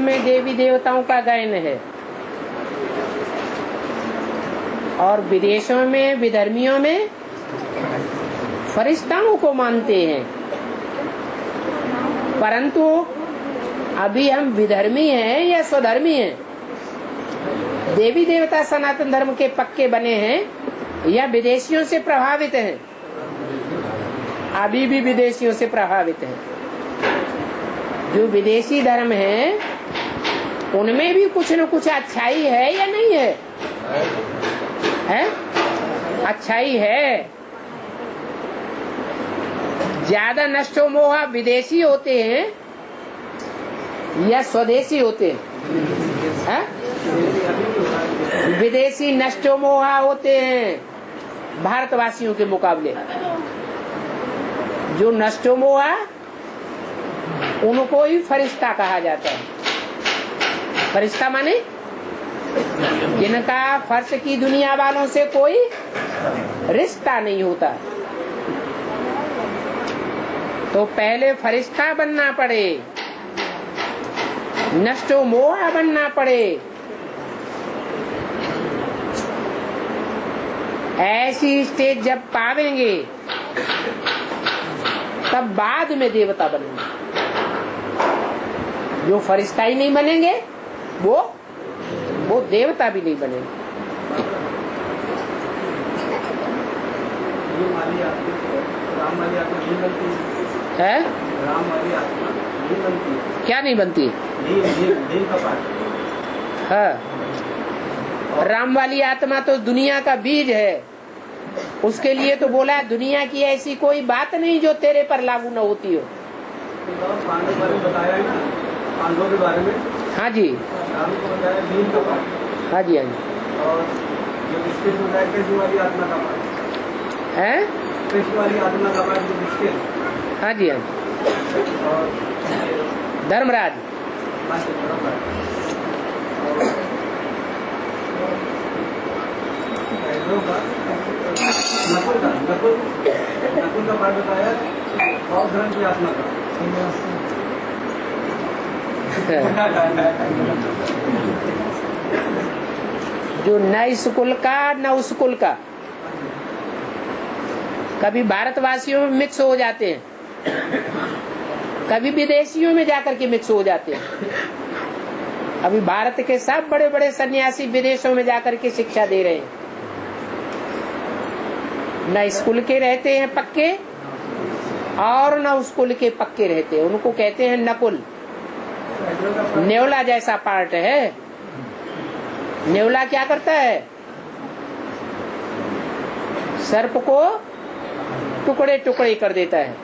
में देवी देवताओं का गायन है और विदेशों में विधर्मियों में फरिश्ताओं को मानते हैं। परंतु अभी हम विधर्मी हैं या स्वधर्मी हैं? देवी देवता सनातन धर्म के पक्के बने हैं या विदेशियों से प्रभावित हैं? अभी भी विदेशियों से प्रभावित हैं। जो विदेशी धर्म है उनमें भी कुछ न कुछ अच्छाई है या नहीं है? है? अच्छाई है। ज्यादा नष्टो मोहा विदेशी होते हैं या स्वदेशी होते हैं? विदेशी नष्टो मोहा होते हैं भारतवासियों के मुकाबले। जो नष्टो मोहा उनको ही फरिश्ता कहा जाता है। फरिश्ता माने जिनका फर्श की दुनिया वालों से कोई रिश्ता नहीं होता। तो पहले फरिश्ता बनना पड़े, नष्टो मोहा बनना पड़े। ऐसी स्टेज जब पावेंगे तब बाद में देवता बनेंगे। जो फरिश्ता ही नहीं बनेंगे वो देवता भी नहीं बनेंगे। है? क्या नहीं बनती? हाँ, राम वाली आत्मा तो दुनिया का बीज है। उसके लिए तो बोला है दुनिया की ऐसी कोई बात नहीं जो तेरे पर लागू न होती हो। पांडवों के बारे में। हाँ जी, हाँ जी, हाँ जी। और कृष्ण वाली आत्मा का पाठ है, कृष्ण वाली आत्मा का पाठ जो मुश्किल। हाँ जी, हाँ जी। धर्मराज। नकुल का पाठ बताया और धर्म की आत्मा का। जो न स्कूल का न उस स्कूल का, कभी भारतवासियों में मिक्स हो जाते हैं, कभी विदेशियों में जाकर के मिक्स हो जाते हैं। अभी भारत के सब बड़े बड़े सन्यासी विदेशों में जाकर के शिक्षा दे रहे हैं। न स्कूल के रहते हैं पक्के और न स्कूल के पक्के रहते हैं। उनको कहते हैं नकुल। नेवला जैसा पार्ट है। नेवला क्या करता है? सर्प को टुकड़े टुकड़े कर देता है।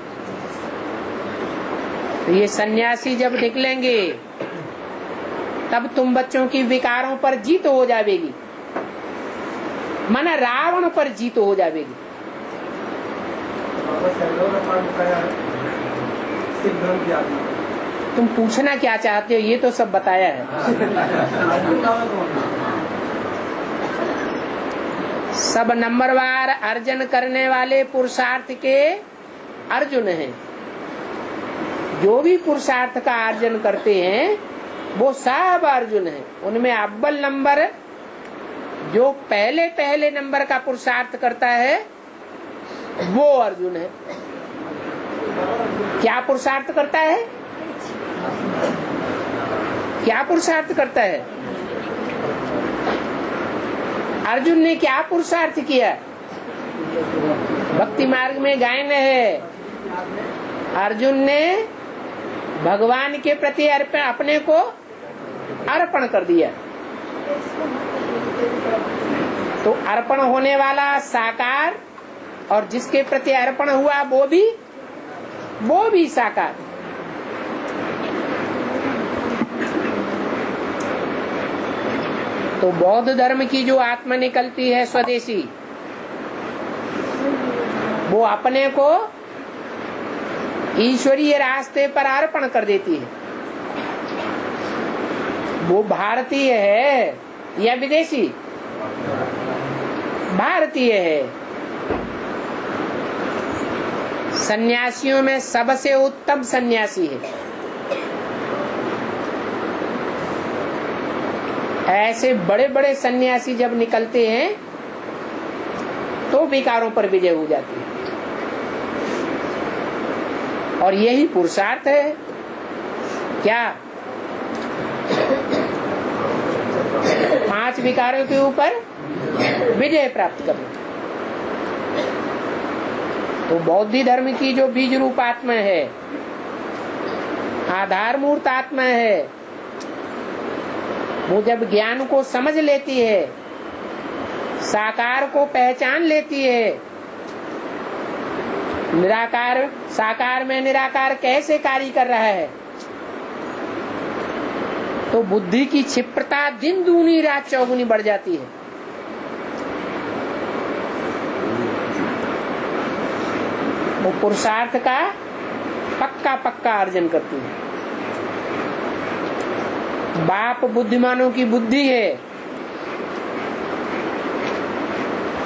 तो ये सन्यासी जब निकलेंगे तब तुम बच्चों की विकारों पर जीत हो जाएगी, माना रावण पर जीत हो जाएगी। तुम पूछना क्या चाहते हो ये तो सब बताया है। सब नंबरवार अर्जन करने वाले पुरुषार्थ के अर्जुन हैं। जो भी पुरुषार्थ का अर्जन करते हैं वो सब अर्जुन हैं। उनमें अव्वल नंबर जो पहले नंबर का पुरुषार्थ करता है वो अर्जुन है। क्या पुरुषार्थ करता है? क्या पुरुषार्थ करता है? अर्जुन ने क्या पुरुषार्थ किया? भक्ति मार्ग में गायन है, अर्जुन ने भगवान के प्रति अपने को अर्पण कर दिया। तो अर्पण होने वाला साकार और जिसके प्रति अर्पण हुआ वो भी साकार। तो बौद्ध धर्म की जो आत्मा निकलती है स्वदेशी, वो अपने को ईश्वरीय रास्ते पर अर्पण कर देती है। वो भारतीय है या विदेशी? भारतीय है। सन्यासियों में सबसे उत्तम सन्यासी है। ऐसे बड़े बड़े सन्यासी जब निकलते हैं तो विकारों पर विजय हो जाती है। और यही पुरुषार्थ है। क्या 5 विकारों के ऊपर विजय प्राप्त करना। तो बौद्ध धर्म की जो बीज रूप आत्मा है, आधार मूर्त आत्मा है, वो जब ज्ञान को समझ लेती है, साकार को पहचान लेती है, निराकार साकार में निराकार कैसे कार्य कर रहा है, तो बुद्धि की क्षिप्रता दिन दूनी रात चौगुनी बढ़ जाती है। वो पुरुषार्थ का पक्का अर्जन करती है। बाप बुद्धिमानों की बुद्धि है,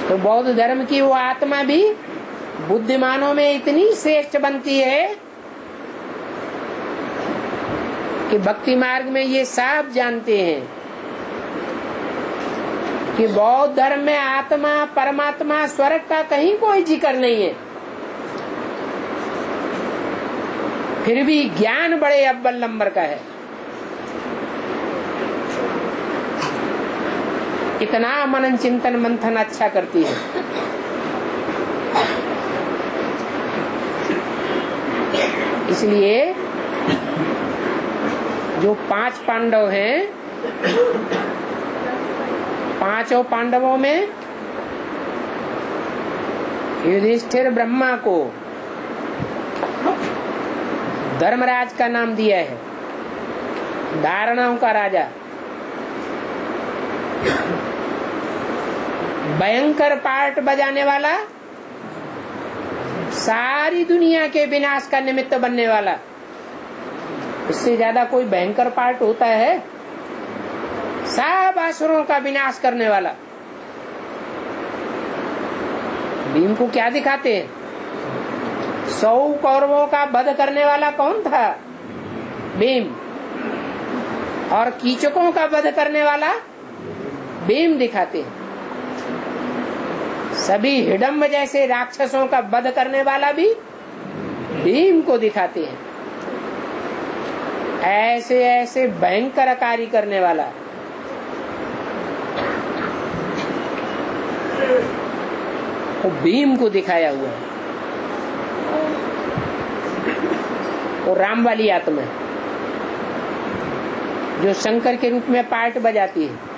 तो बौद्ध धर्म की वो आत्मा भी बुद्धिमानों में इतनी श्रेष्ठ बनती है कि भक्ति मार्ग में ये सब जानते हैं कि बौद्ध धर्म में आत्मा परमात्मा स्वर्ग का कहीं कोई जिक्र नहीं है। फिर भी ज्ञान बड़े अव्वल नंबर का है। इतना मनन चिंतन मंथन अच्छा करती है। इसलिए जो 5 पांडव हैं, 5 पांडवों में युधिष्ठिर ब्रह्मा को धर्मराज का नाम दिया है, धारणाओं का राजा। भयंकर पार्ट बजाने वाला, सारी दुनिया के विनाश का निमित्त बनने वाला। इससे ज्यादा कोई भयंकर पार्ट होता है? सब असुरों का विनाश करने वाला। भीम को क्या दिखाते हैं? 100 कौरवों का वध करने वाला कौन था? भीम। और कीचकों का वध करने वाला भीम दिखाते हैं। सभी हिडम्ब जैसे राक्षसों का वध करने वाला भी भीम को दिखाते हैं। ऐसे ऐसे भयंकर कार्य करने वाला वो भीम को दिखाया हुआ है। वो राम वाली आत्मा है जो शंकर के रूप में पार्ट बजाती है।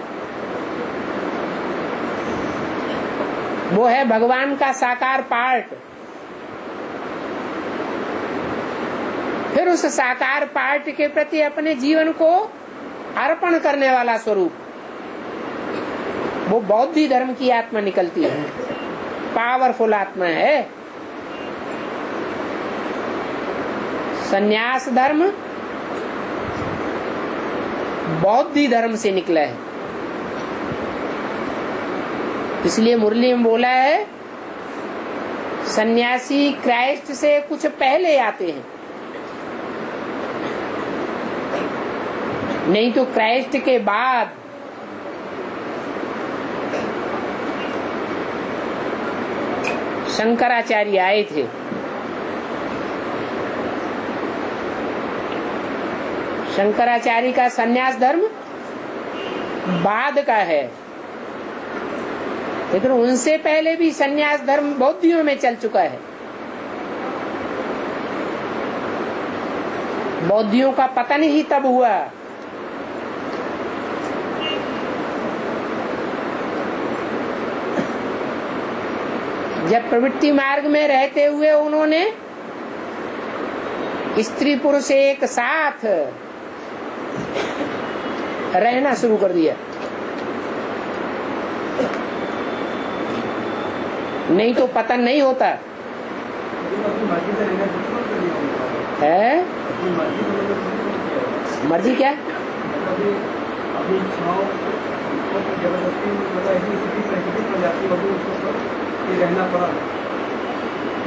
वो है भगवान का साकार पार्ट। फिर उस साकार पार्ट के प्रति अपने जीवन को अर्पण करने वाला स्वरूप, वो बौद्ध धर्म की आत्मा निकलती है। पावरफुल आत्मा है। संन्यास धर्म बौद्ध धर्म से निकला है। इसलिए मुरली में बोला है, सन्यासी क्राइस्ट से कुछ पहले आते हैं, नहीं तो क्राइस्ट के बाद शंकराचार्य आए थे। शंकराचार्य का सन्यास धर्म बाद का है, लेकिन उनसे पहले भी सन्यास धर्म बौद्धियों में चल चुका है। बौद्धियों का पतन ही तब हुआ जब प्रवृत्ति मार्ग में रहते हुए उन्होंने स्त्री पुरुष एक साथ रहना शुरू कर दिया। नहीं तो पतन नहीं होता है। मर्जी क्या?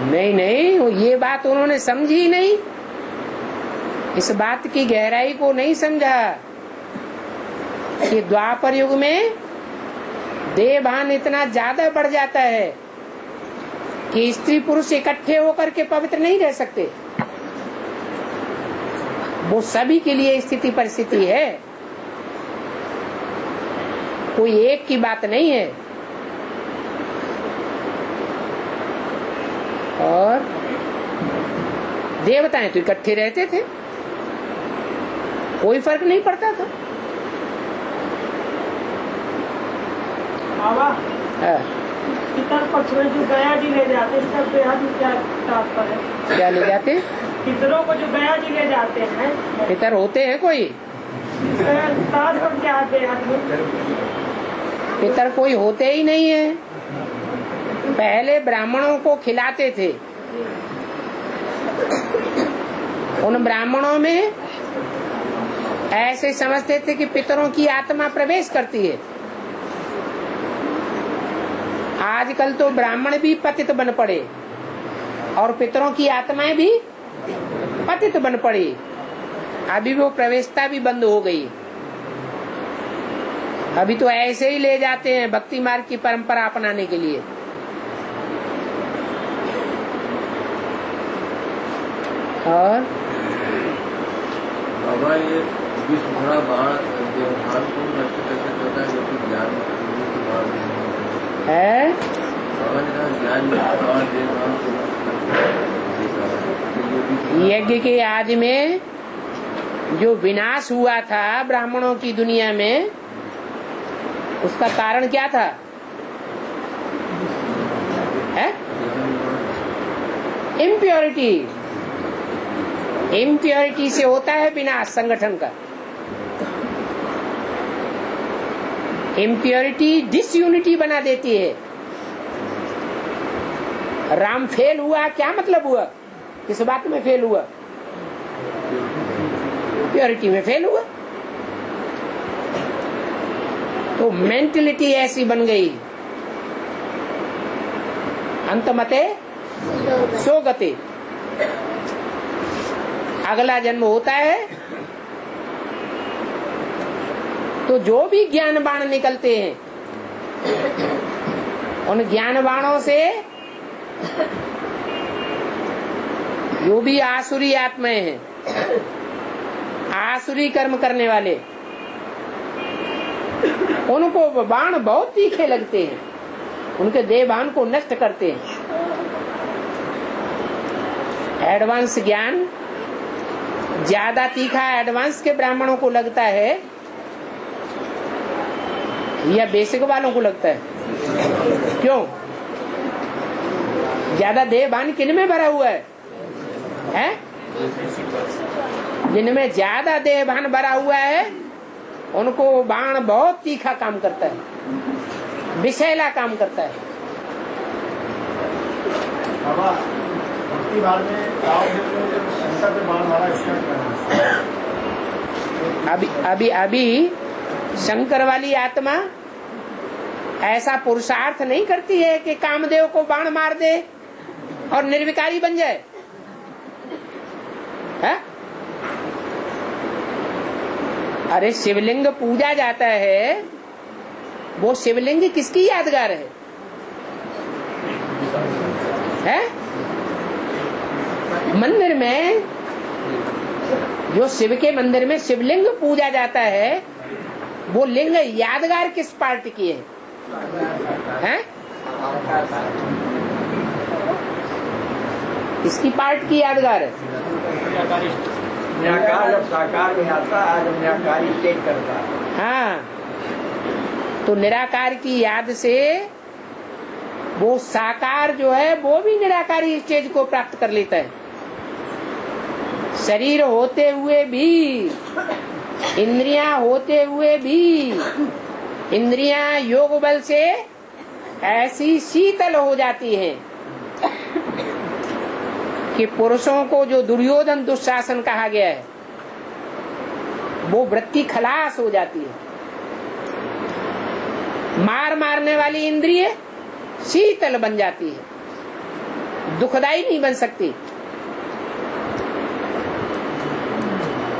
नहीं, ये बात उन्होंने समझी ही नहीं। इस बात की गहराई को नहीं समझा। कि द्वापर युग में देहभान इतना ज्यादा बढ़ जाता है कि स्त्री पुरुष इकट्ठे होकर के पवित्र नहीं रह सकते। वो सभी के लिए स्थिति परिस्थिति है, कोई एक की बात नहीं है। और देवताएं तो इकट्ठे रहते थे, कोई फर्क नहीं पड़ता था। पितर पक्ष में जो गया जी ले जाते हैं, सब बेहद क्या तात्पर्य है? क्या ले जाते? पितरों को जो गया जी ले जाते हैं। पितर होते हैं कोई? क्या बेहद में पितर कोई होते ही नहीं है। पहले ब्राह्मणों को खिलाते थे, उन ब्राह्मणों में ऐसे समझते थे कि पितरों की आत्मा प्रवेश करती है। आजकल तो ब्राह्मण भी पतित बन पड़े और पितरों की आत्माएं भी पतित बन पड़ी। अभी वो प्रवेशता भी बंद हो गई। अभी तो ऐसे ही ले जाते हैं भक्ति मार्ग की परंपरा अपनाने के लिए। और बाबा ये विश्वभरा बाण व्यवहार को नष्ट कैसे करता है, जो कि ज्ञान है। बाबा ने कहा ज्ञान यज्ञ के आज में जो विनाश हुआ था ब्राह्मणों की दुनिया में, उसका कारण क्या था? है इम्प्योरिटी। इम्प्योरिटी से होता है विनाश संगठन का। इम्प्योरिटी डिसयूनिटी बना देती है। राम फेल हुआ, क्या मतलब हुआ? किस बात में फेल हुआ? प्योरिटी में फेल हुआ। तो मेंटलिटी ऐसी बन गई, अंतमते सोगते। अगला जन्म होता है तो जो भी ज्ञान बाण निकलते हैं, उन ज्ञान बाणों से जो भी आसुरी आत्माएं हैं, आसुरी कर्म करने वाले, उनको बाण बहुत तीखे लगते हैं, उनके देहभान को नष्ट करते हैं। एडवांस ज्ञान ज्यादा तीखा एडवांस के ब्राह्मणों को लगता है या बेसिक वालों को लगता है? क्यों? ज्यादा देहभान किन में भरा हुआ है? जिनमें ज्यादा देहभान भरा हुआ है उनको बाण बहुत तीखा काम करता है, विषैला काम करता है। अभी शंकर वाली आत्मा ऐसा पुरुषार्थ नहीं करती है कि कामदेव को बाण मार दे और निर्विकारी बन जाए। है? अरे शिवलिंग पूजा जाता है, वो शिवलिंग किसकी यादगार है? मंदिर में, जो शिव के मंदिर में शिवलिंग पूजा जाता है, वो लिंग यादगार किस पार्टी की है? किसकी पार्ट की यादगार है? जब साकार में आता है, जब निराकारी स्टेज करता है। हाँ, तो निराकार की याद से वो साकार जो है वो भी निराकारी स्टेज को प्राप्त कर लेता है। शरीर होते हुए भी, इंद्रियां होते हुए भी, इंद्रियां योग बल से ऐसी शीतल हो जाती हैं कि पुरुषों को जो दुर्योधन दुशासन कहा गया है, वो वृत्ति खलास हो जाती है। मारने वाली इंद्रिय शीतल बन जाती है, दुखदाई नहीं बन सकती।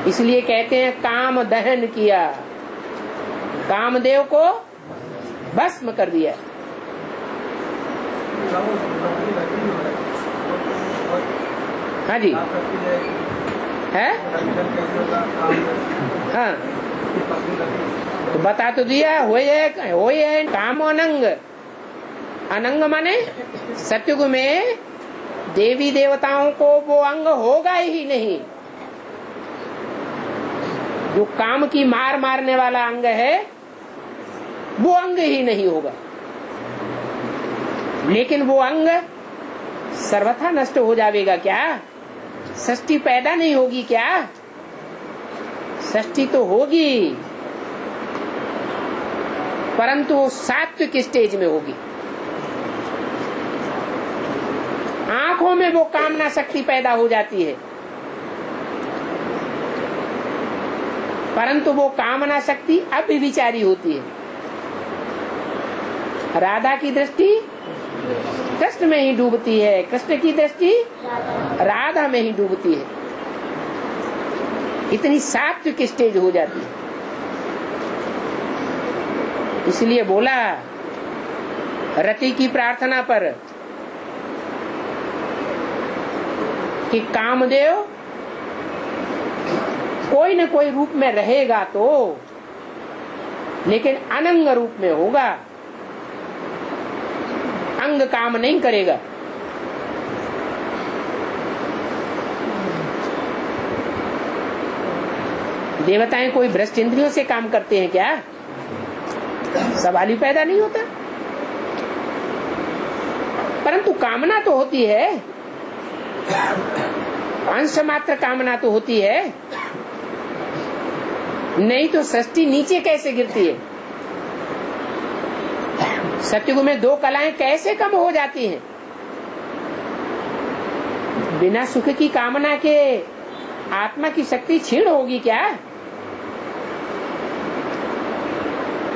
इसलिए कहते हैं काम दहन किया, कामदेव को भस्म कर दिया। हाँ जी, है हाँ, तो बता तो दिया, हो है काम अनंग। अनंग माने सत्युग में देवी देवताओं को वो अंग होगा ही नहीं। जो काम की मार मारने वाला अंग है वो अंग ही नहीं होगा। लेकिन वो अंग सर्वथा नष्ट हो जाएगा क्या? षष्ठी पैदा नहीं होगी क्या? षष्ठी तो होगी, परंतु वो सात्विक स्टेज में होगी। आंखों में वो कामना शक्ति पैदा हो जाती है, परंतु वो कामना शक्ति अव्यभिचारी होती है। राधा की दृष्टि कृष्ण में ही डूबती है, कृष्ण की दृष्टि राधा में ही डूबती है। इतनी सात्विक स्टेज हो जाती है। इसलिए बोला रति की प्रार्थना पर कि कामदेव कोई न कोई रूप में रहेगा तो, लेकिन अनंग रूप में होगा, अंग काम नहीं करेगा। देवताएं कोई भ्रष्ट इंद्रियों से काम करते हैं क्या? सवाल ही पैदा नहीं होता। परंतु कामना तो होती है, अंश मात्र कामना तो होती है, नहीं तो सृष्टि नीचे कैसे गिरती है? सत्युग में दो कलाएं कैसे कम हो जाती हैं? बिना सुख की कामना के आत्मा की शक्ति क्षीण होगी क्या?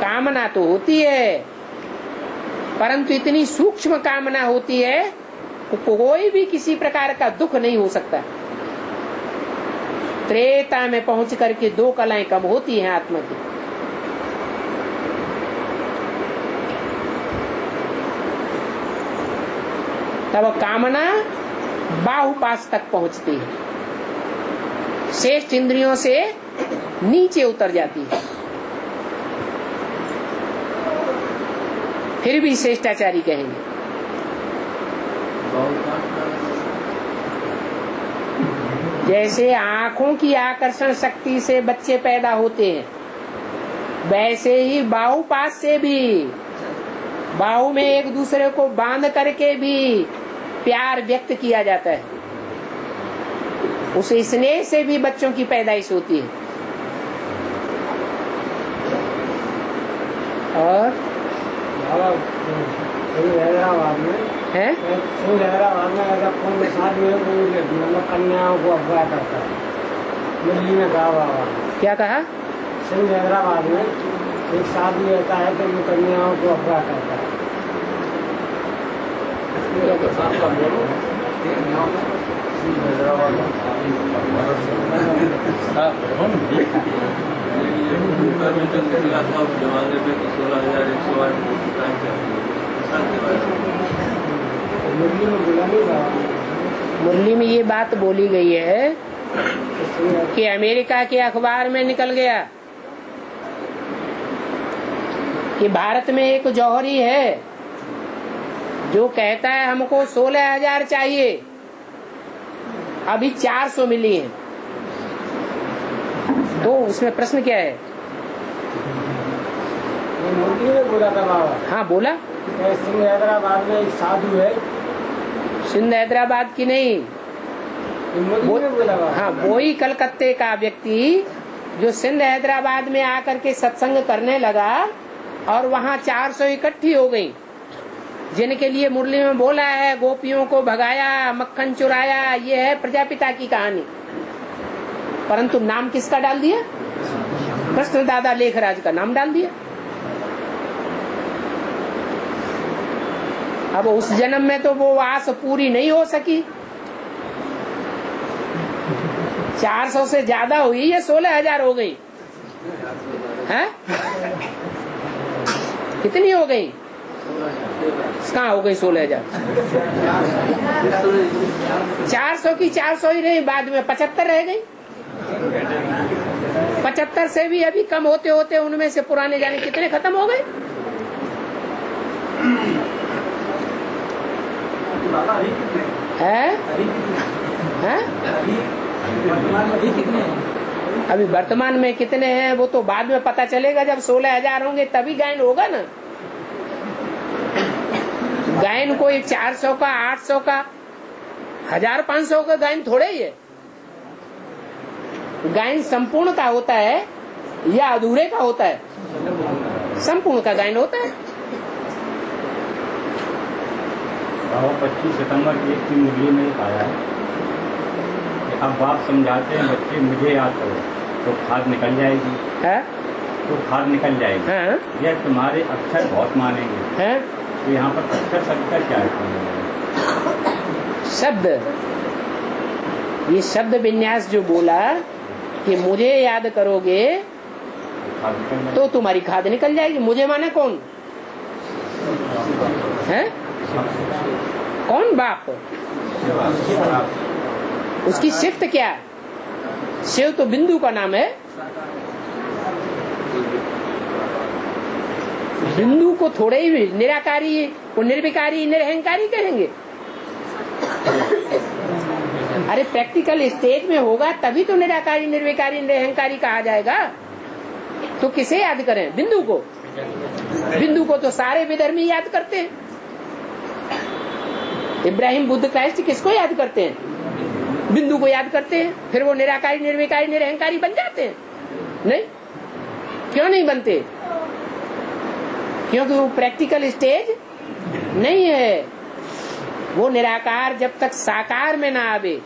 कामना तो होती है, परंतु इतनी सूक्ष्म कामना होती है कोई भी किसी प्रकार का दुख नहीं हो सकता। त्रेता में पहुंच करके दो कलाएं कम होती हैं आत्मा की। तब कामना बाहुपास तक पहुंचती है, शेष इंद्रियों से नीचे उतर जाती है। फिर भी श्रेष्ठाचारी कहेंगे। जैसे आंखों की आकर्षण शक्ति से बच्चे पैदा होते हैं, वैसे ही बाहुपास से भी, बाहु में एक दूसरे को बांध करके भी प्यार व्यक्त किया जाता है। उस स्नेह से भी बच्चों की पैदाइश होती है। और हैदराबाद में है हैदराबाद में ऐसा कौन में शादी है, मतलब कन्याओं को अगवा करता है। दिल्ली में कहा बाबा, क्या कहा? सिंध हैदराबाद में एक शादी रहता है तो वो कन्याओं को अगवा करता है। मुरली में ये बात बोली गई है कि अमेरिका के अखबार में निकल गया कि भारत में एक जौहरी है जो कहता है हमको 16,000 चाहिए, अभी 400 मिली है। तो उसमें प्रश्न क्या है? मोदी ने बोला था बाबा। हाँ बोला। सिंध हैदराबाद में एक साधु है। सिंध हैदराबाद की नहीं, मोदी ने बोला बाबा। हाँ वही कलकत्ते का व्यक्ति जो सिंध हैदराबाद में आकर के सत्संग करने लगा और वहाँ 400 इकट्ठी हो गई, जिनके लिए मुरली में बोला है गोपियों को भगाया, मक्खन चुराया। ये है प्रजापिता की कहानी। परंतु नाम किसका डाल दिया? कृष्ण दादा लेखराज का नाम डाल दिया। अब उस जन्म में तो वो आस पूरी नहीं हो सकी। 400 से ज्यादा हुई, ये 16,000 हो गई। है? कितनी हो गई? कहाँ हो गई 16,000? 400 की 400 ही रही, बाद में 75 रह गई। 75 से भी अभी कम होते होते उनमें से पुराने जाने कितने खत्म हो गए? है? अभी वर्तमान में कितने हैं वो तो बाद में पता चलेगा, जब 16,000 होंगे तभी गायन होगा ना। गायन कोई 400 का, 800 का, 1,500 का गायन थोड़े ही है। गायन संपूर्ण का होता है या अधूरे का होता है? संपूर्ण का गायन होता है। 25 सितंबर की एक मुरली में आया है, अब बाप समझाते हैं बच्चे मुझे याद करो तो खाद निकल जाएगी है? तो खाद निकल जाएगी है? यह तुम्हारे अक्षर बहुत मानेंगे है? तो यहाँ पर अक्षर शब्द का क्या है? शब्द, ये शब्द विन्यास जो बोला कि मुझे याद करोगे तो तुम्हारी खाद निकल जाएगी। मुझे माने कौन है? कौन? बाप। उसकी शिफ्ट क्या? शिव तो बिंदु का नाम है। बिंदु को थोड़े ही निराकारी, वो निर्विकारी, निरहंकारी कहेंगे। अरे प्रैक्टिकल स्टेज में होगा तभी तो निराकारी, निर्विकारी, निरहंकारी कहा जाएगा। तो किसे याद करें? बिंदु को। बिंदु को तो सारे विधर्मी याद करते हैं। इब्राहिम, बुद्ध, क्राइस्ट किसको याद करते हैं? बिंदु को याद करते हैं। फिर वो निराकारी, निर्विकारी, निरहंकारी बन जाते हैं? नहीं। क्यों नहीं बनते? क्योंकि वो प्रैक्टिकल स्टेज नहीं है। वो निराकार जब तक साकार में ना आवे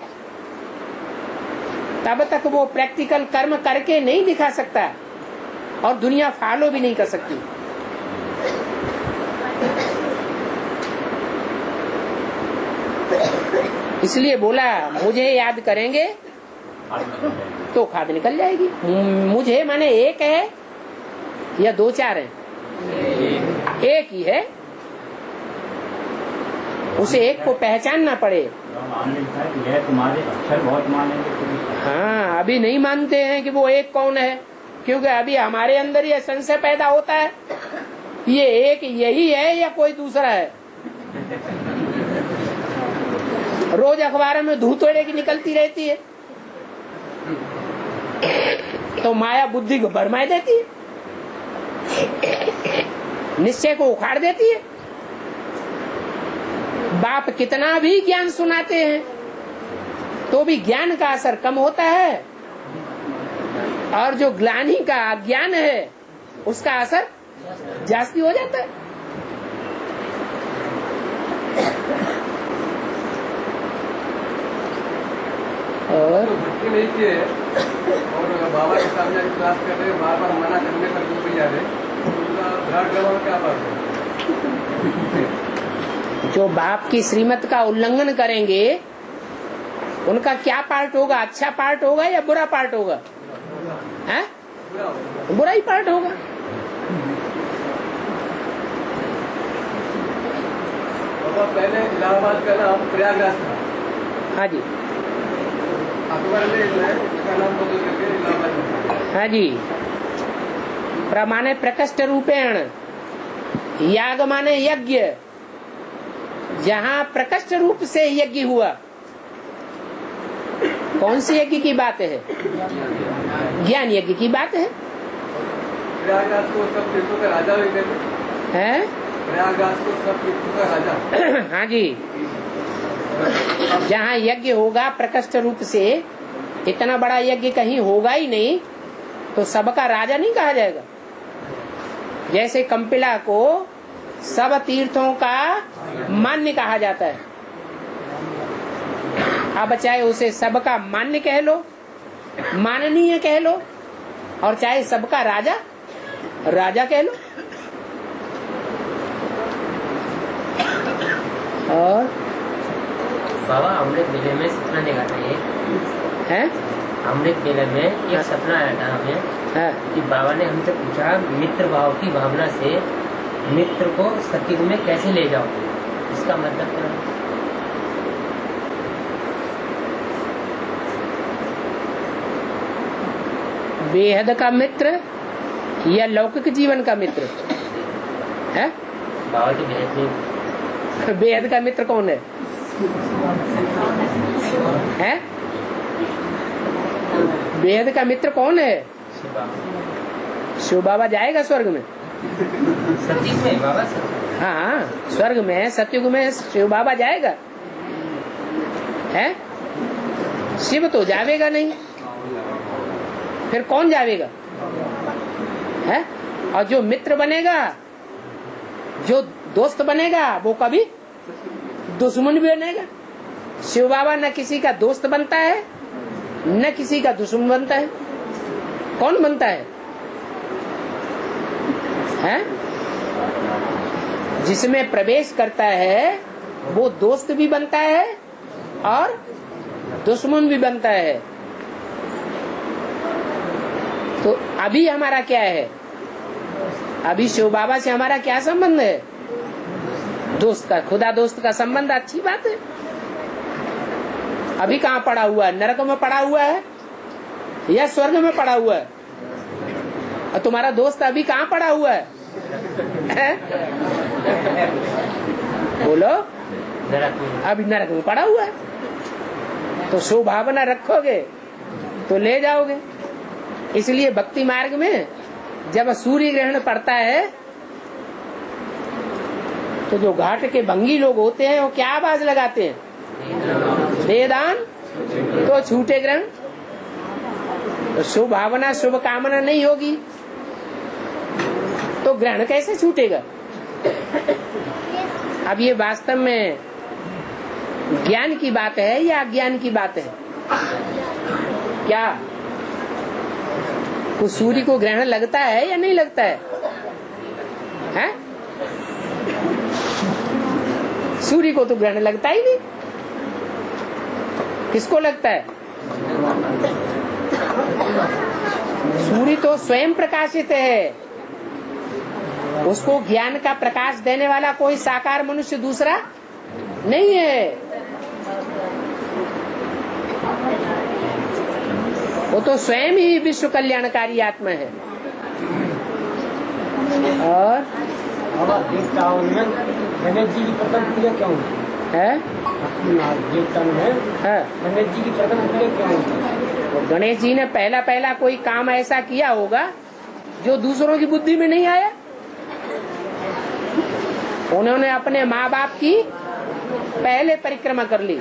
तब तक वो प्रैक्टिकल कर्म करके नहीं दिखा सकता और दुनिया फॉलो भी नहीं कर सकती। इसलिए बोला मुझे याद करेंगे तो खाद निकल जाएगी। मुझे माने एक है या 2-4 है? एक ही है। उसे एक को पहचानना पड़े। यह तुम्हारे अक्षर बहुत मानेंगे। हाँ, अभी नहीं मानते हैं कि वो एक कौन है, क्योंकि अभी हमारे अंदर ये संशय पैदा होता है ये एक यही है या कोई दूसरा है। रोज अखबार में धूतोड़े की निकलती रहती है तो माया बुद्धि को भरमाए देती है, निश्चय को उखाड़ देती है। बाप कितना भी ज्ञान सुनाते हैं तो भी ज्ञान का असर कम होता है और जो ग्लानि का अज्ञान है उसका असर जास्ती हो जाता है। और भक्ति नहीं किए और बाबा के सामने क्लास कर रहे, बार बार मना करने पर जो भी आ रहे, उनका ध्यान करना क्या बात है? जो बाप की श्रीमत का उल्लंघन करेंगे उनका क्या पार्ट होगा? अच्छा पार्ट होगा या बुरा पार्ट होगा? है? बुरा ही पार्ट होगा। बाबा पहले इलाहाबाद का नाम प्रयागराज था। हाँ जी, अकबर ने इसका नाम बदल करके इलाहाबाद। हाँ जी। प्रमाणे प्रकष्ट रूपेण, याग माने यज्ञ। जहाँ प्रकष्ट रूप से यज्ञ हुआ, कौन सी यज्ञ की बात है? ज्ञान यज्ञ की बात है। प्रयागराज को सब तीर्थों का राजा भी कहते हैं। प्रयागराज को सब तीर्थों का राजा। हाँ जी। जहाँ यज्ञ होगा प्रकष्ट रूप से, इतना बड़ा यज्ञ कहीं होगा ही नहीं, तो सबका राजा नहीं कहा जाएगा। जैसे कंपिला को सब तीर्थों का मान्य कहा जाता है, अब चाहे उसे सबका मान्य कह लो, माननीय कह लो, और चाहे सबका राजा राजा कह लो। और बाबा हमने विजय में सपना देखा था ये है अमृत वेला में एक सपना आया था हमें कि बाबा ने हमसे पूछा मित्र भाव की भावना से मित्र को सतयुग में कैसे ले जाओगे, इसका मतलब क्या है? बेहद का मित्र या लौकिक जीवन का मित्र है? बाबा जी बेहद बेहद का मित्र कौन है? हैं? बेहद का मित्र कौन है? शिव बाबा जाएगा स्वर्ग में? सतयुग में बाबा हाँ, स्वर्ग में सतयुग में शिव बाबा जाएगा है? शिव तो जावेगा नहीं, फिर कौन जावेगा है? और जो मित्र बनेगा, जो दोस्त बनेगा, वो कभी दुश्मन भी बनेगा। शिव बाबा न किसी का दोस्त बनता है न किसी का दुश्मन बनता है। कौन बनता है? जिसमें प्रवेश करता है वो दोस्त भी बनता है और दुश्मन भी बनता है। तो अभी हमारा क्या है? अभी शिव बाबा से हमारा क्या संबंध है? दोस्त का, खुदा दोस्त का संबंध। अच्छी बात है। अभी कहाँ पड़ा हुआ है? नरक में पड़ा हुआ है या स्वर्ग में पड़ा हुआ है? और तुम्हारा दोस्त अभी कहाँ पड़ा हुआ है? बोलो। अभी नरक में पड़ा हुआ है। तो शुभावना रखोगे तो ले जाओगे। इसलिए भक्ति मार्ग में जब सूर्य ग्रहण पड़ता है तो जो घाट के भंगी लोग होते हैं वो क्या आवाज लगाते हैं? वेदान तो छूटे ग्रहण। तो शुभ भावना शुभ कामना नहीं होगी तो ग्रहण कैसे छूटेगा? अब ये वास्तव में ज्ञान की बात है या अज्ञान की बात है? क्या को सूर्य को ग्रहण लगता है या नहीं लगता है? हैं? सूर्य को तो ग्रहण लगता ही नहीं। किसको लगता है? सूर्य तो स्वयं प्रकाशित है। उसको ज्ञान का प्रकाश देने वाला कोई साकार मनुष्य दूसरा नहीं है। वो तो स्वयं ही विश्व कल्याणकारी आत्मा है। और गणेश जी की प्रथम पूजा क्यों है? गणेश जी की प्रथम पूजा क्यों? गणेश जी ने पहला कोई काम ऐसा किया होगा जो दूसरों की बुद्धि में नहीं आया। उन्होंने अपने माँ बाप की पहले परिक्रमा कर ली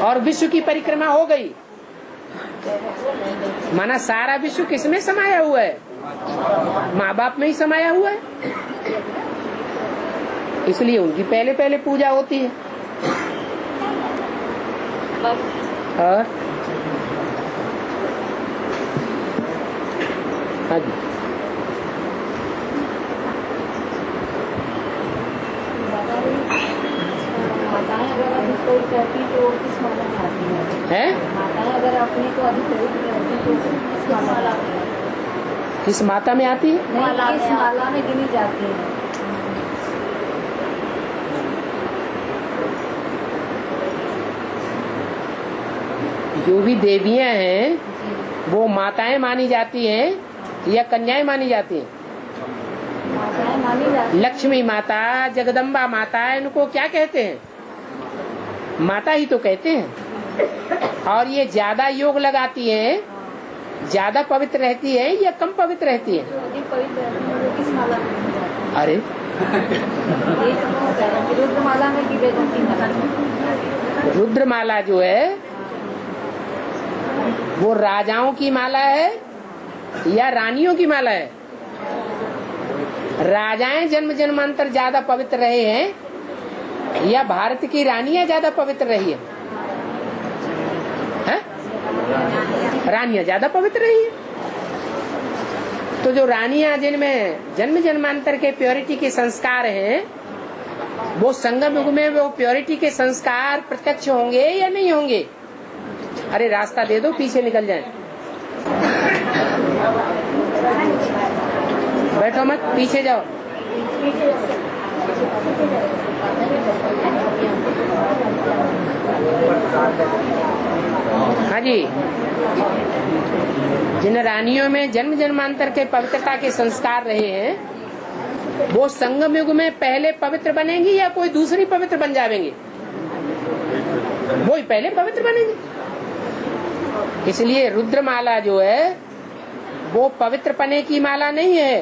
और विश्व की परिक्रमा हो गई। माना सारा विश्व किसमें समाया हुआ है? माँ बाप में ही समाया हुआ है। इसलिए उनकी पहले पूजा होती है। और हाँ जी, माताएं अगर अधिक पवित्र रहती तो किस माला में आती है? माताएं अगर अपने को अधिक पवित्र रहती तो किस माला में आती है? किस माता में आती है? किस माला में गिनी जाती है? जो भी देवियां हैं वो माताएं मानी जाती हैं या कन्याएं मानी जाती हैं? माताएं मानी जाती। लक्ष्मी माता, जगदम्बा माता, इनको क्या कहते हैं? माता ही तो कहते हैं। और ये ज्यादा योग लगाती हैं, ज्यादा पवित्र रहती है या कम पवित्र रहती है? जो अधिक पवित्र रहती है वो किस माला में गिनी जाती है? अरे रुद्रमाला में गिने जाती है। रुद्रमाला जो है वो राजाओं की माला है या रानियों की माला है? राजाएं जन्म जन्मांतर ज्यादा पवित्र रहे हैं या भारत की रानियां ज्यादा पवित्र रही है? रानियां ज्यादा पवित्र रही है। तो जो रानियां जिनमें जन्म जन्मांतर के प्योरिटी के संस्कार हैं वो संगम युग में वो प्योरिटी के संस्कार प्रत्यक्ष होंगे या नहीं होंगे? अरे रास्ता दे दो, पीछे निकल जाए। बैठो मत, पीछे जाओ। हाँ जी, जिन रानियों में जन्म जन्मांतर के पवित्रता के संस्कार रहे हैं, वो संगम युग में पहले पवित्र बनेंगी या कोई दूसरी पवित्र बन जाएंगे? वो ही पहले पवित्र बनेंगे। इसलिए रुद्रमाला जो है वो पवित्र पने की माला नहीं है,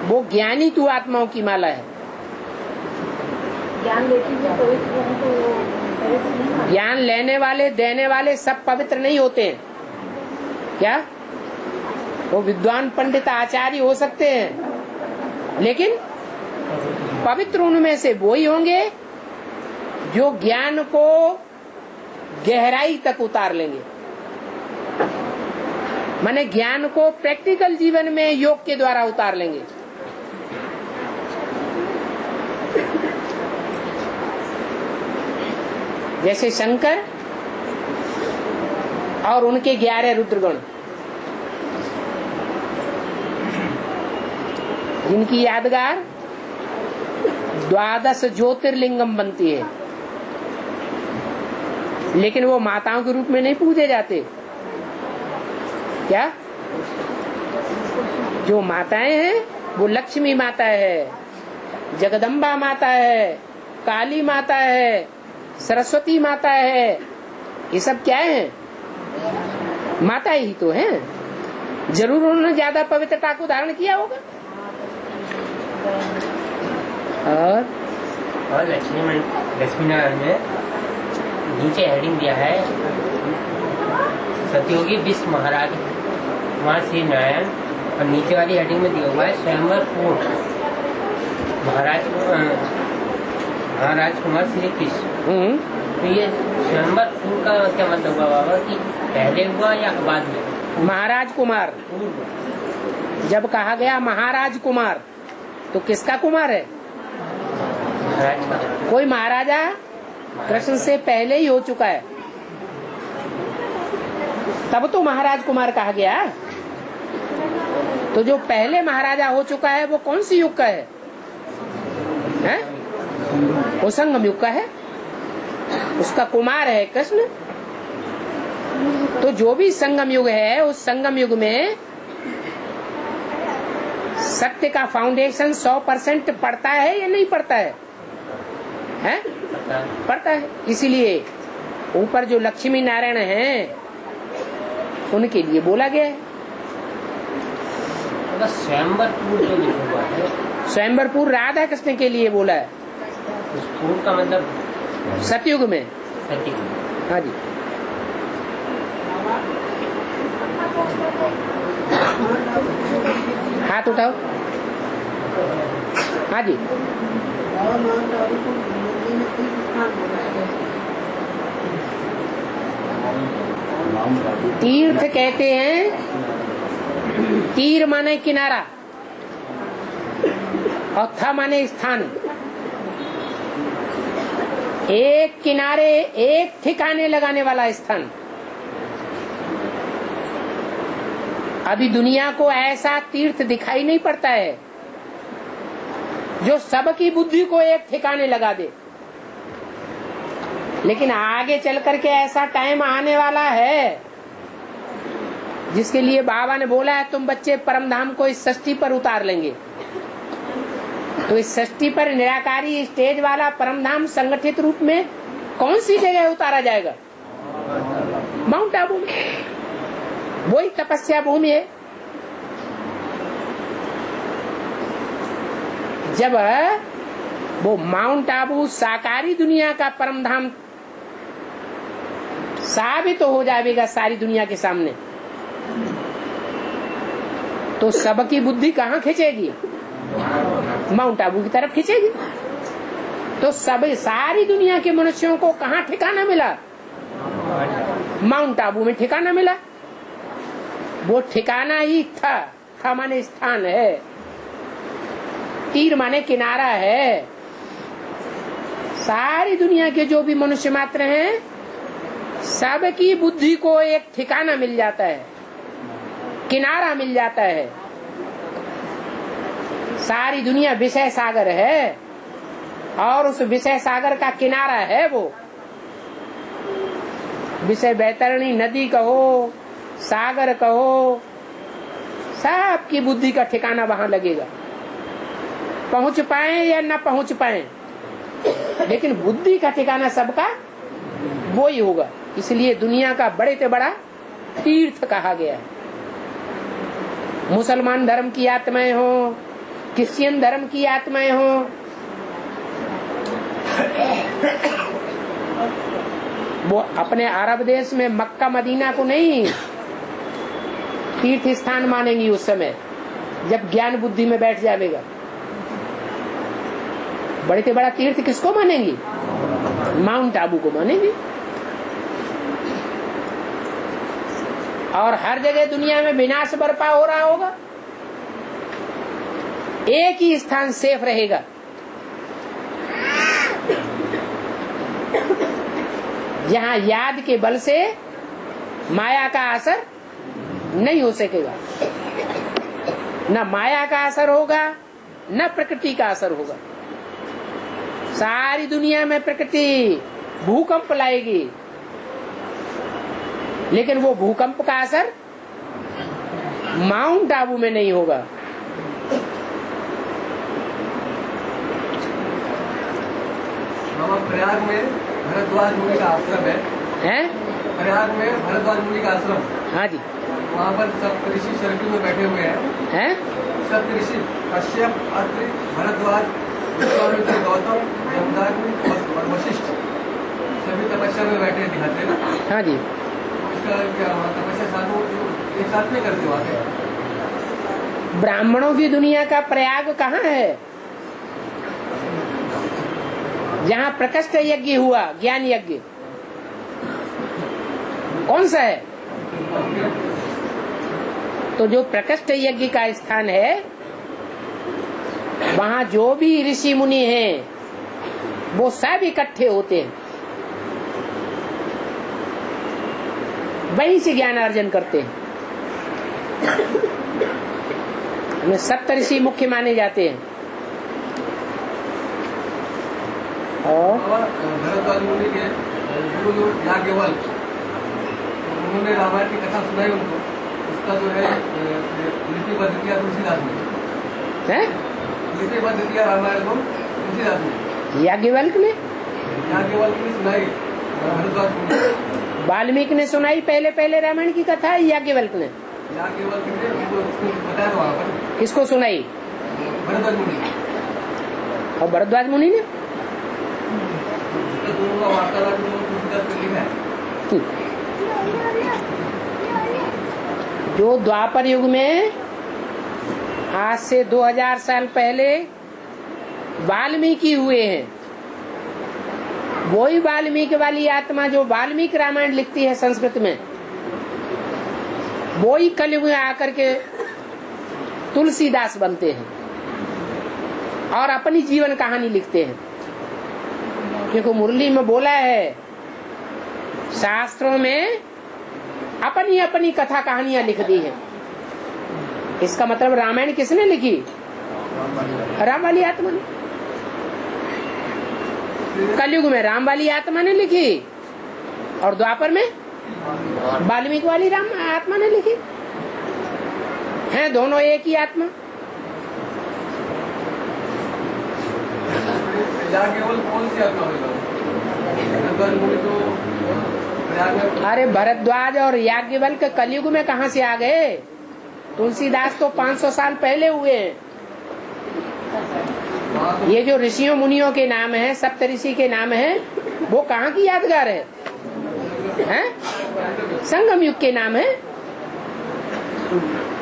वो ज्ञानी तू आत्माओं की माला है। ज्ञान लेने वाले देने वाले सब पवित्र नहीं होते हैं क्या? वो विद्वान पंडित आचार्य हो सकते हैं, लेकिन पवित्र उनमें से वो ही होंगे जो ज्ञान को गहराई तक उतार लेंगे। माने ज्ञान को प्रैक्टिकल जीवन में योग के द्वारा उतार लेंगे। जैसे शंकर और उनके 11 रुद्रगण, जिनकी यादगार 12 ज्योतिर्लिंगम बनती है, लेकिन वो माताओं के रूप में नहीं पूजे जाते। क्या? जो माताएं हैं वो लक्ष्मी माता है, जगदम्बा माता है, काली माता है, सरस्वती माता है। ये सब क्या है? माता ही तो है। जरूर उन्होंने ज्यादा पवित्रता को धारण किया होगा। और लक्ष्मी नारायण में नीचे हेडिंग दिया है सतयोगी विश्व महाराज कुमार श्री नारायण, और नीचे वाली हेडिंग में दिया हुआ है स्वयंवर पूर्ण महाराज कुमार श्री कृष्ण। तो ये स्वयंवर पूर्ण का क्या मतलब हुआ बाबा, कि पहले हुआ या बाद में? महाराज कुमार जब कहा गया महाराज कुमार, तो किसका कुमार है? महाराज का। कोई महाराजा कृष्ण से पहले ही हो चुका है, तब तो महाराज कुमार कहा गया। तो जो पहले महाराजा हो चुका है वो कौन सी युग का है? वो संगम युग का है, उसका कुमार है कृष्ण। तो जो भी संगम युग है, उस संगम युग में सत्य का फाउंडेशन 100% पड़ता है या नहीं पड़ता है? पड़ता है। इसीलिए ऊपर जो लक्ष्मी नारायण हैं उनके लिए बोला गया है। स्वयंवरपुर जो लिखा हुआ है, स्वयंवरपुर राधा कृष्ण के लिए बोला है। पूर्ण का मतलब सतयुग में। सतयुग। हाँ जी। हाथ उठाओ। हाँ जी। तीर्थ कहते हैं, तीर माने किनारा और था माने स्थान। एक किनारे, एक ठिकाने लगाने वाला स्थान। अभी दुनिया को ऐसा तीर्थ दिखाई नहीं पड़ता है जो सबकी बुद्धि को एक ठिकाने लगा दे, लेकिन आगे चल करके ऐसा टाइम आने वाला है जिसके लिए बाबा ने बोला है तुम बच्चे परम धाम को इस षष्ठी पर उतार लेंगे। तो इस षष्ठी पर निराकारी स्टेज वाला परम धाम संगठित रूप में कौन सी जगह उतारा जाएगा? माउंट आबू। वही तपस्या भूमि है। जब वो माउंट आबू साकारी दुनिया का परम धाम साबित हो जाएगा सारी दुनिया के सामने, तो सबकी बुद्धि कहाँ खींचेगी? माउंट आबू की तरफ खींचेगी। तो सब सारी दुनिया के मनुष्यों को कहाँ ठिकाना मिला? माउंट आबू में ठिकाना मिला। वो ठिकाना ही था माने स्थान है, तीर माने किनारा है। सारी दुनिया के जो भी मनुष्य मात्र हैं सबकी बुद्धि को एक ठिकाना मिल जाता है, किनारा मिल जाता है। सारी दुनिया विषय सागर है और उस विषय सागर का किनारा है वो। विषय बैतरणी नदी कहो, सागर कहो, सबकी बुद्धि का ठिकाना वहां लगेगा। पहुंच पाए या न पहुंच पाए, लेकिन बुद्धि का ठिकाना सबका वो ही होगा। इसलिए दुनिया का बड़े से बड़ा तीर्थ कहा गया है। मुसलमान धर्म की आत्माएं हो, क्रिश्चियन धर्म की आत्माएं हो, वो अपने अरब देश में मक्का मदीना को नहीं तीर्थ स्थान मानेंगी उस समय जब ज्ञान बुद्धि में बैठ जाएगा। बड़े से बड़ा तीर्थ किसको मानेंगी? माउंट आबू को मानेंगी। और हर जगह दुनिया में विनाश बर्पा हो रहा होगा, एक ही स्थान सेफ रहेगा, जहां याद के बल से माया का असर नहीं हो सकेगा। न माया का असर होगा, न प्रकृति का असर होगा। सारी दुनिया में प्रकृति भूकंप लाएगी, लेकिन वो भूकंप का असर माउंट आबू में नहीं होगा। प्रयाग में भरद्वाज मुनि का आश्रम है। प्रयाग में भरद्वाज मुनि का आश्रम। हाँ जी। वहाँ पर सप्तऋषि सर्किल में बैठे हुए हैं। सप्तऋषि कश्यप, अत्रि, भरद्वाज, विश्वामित्र, गौतम, जमदग्नि और वशिष्ठ सभी तपस्या में बैठे दिखाते हैं ना। हाँ जी। इसका क्या तपस्या साधु एक साथ में करते हो? ब्राह्मणों की दुनिया का प्रयाग कहाँ है? जहाँ प्रकष्ट यज्ञ हुआ, ज्ञान यज्ञ, कौन सा है? तो जो प्रकष्ट यज्ञ का स्थान है, वहाँ जो भी ऋषि मुनि हैं वो सब इकट्ठे होते हैं, वहीं से ज्ञान अर्जन करते हैं। हमें सप्तऋषि मुख्य माने जाते हैं। और भरद्वाज मुनि के गुरु याज्ञवल्क्य, उन्होंने रामायण की कथा सुनाई उनको। उसका जो है लिपिबद्ध किया तुलसीदास ने। लिपिबद्ध किया रामायण को तुलसीदास ने। याज्ञवल्क्य ने सुनाई, भरद्वाज मुनि। वाल्मीकि ने सुनाई पहले रामायण की कथा। याज्ञवल्क्य ने बताया वहाँ पर। किसको सुनाई? भरद्वाज मुनि। और भरद्वाज मुनि ने जो द्वापर युग में आज से 2000 साल पहले वाल्मीकि हुए हैं, वही वाल्मीकि वाली आत्मा जो वाल्मीकि रामायण लिखती है संस्कृत में, वही कलयुग में आकर के तुलसीदास बनते हैं और अपनी जीवन कहानी लिखते हैं। क्योंकि मुरली में बोला है, शास्त्रों में अपनी अपनी कथा कहानियां लिख दी है। इसका मतलब रामायण किसने लिखी? राम वाली आत्मा ने। कलयुग में राम वाली आत्मा ने लिखी और द्वापर में वाल्मीकि वाली राम आत्मा ने लिखी। हैं दोनों एक ही आत्मा। कौन सी आत्मा होगा? अरे भरद्वाज और याज्ञवल्क्य कलयुग में कहाँ से आ गए? तुलसीदास तो 500 साल पहले हुए हैं। ये जो ऋषियों मुनियों के नाम है, सप्तऋषि के नाम है, वो कहाँ की यादगार है? संगम युग के नाम है।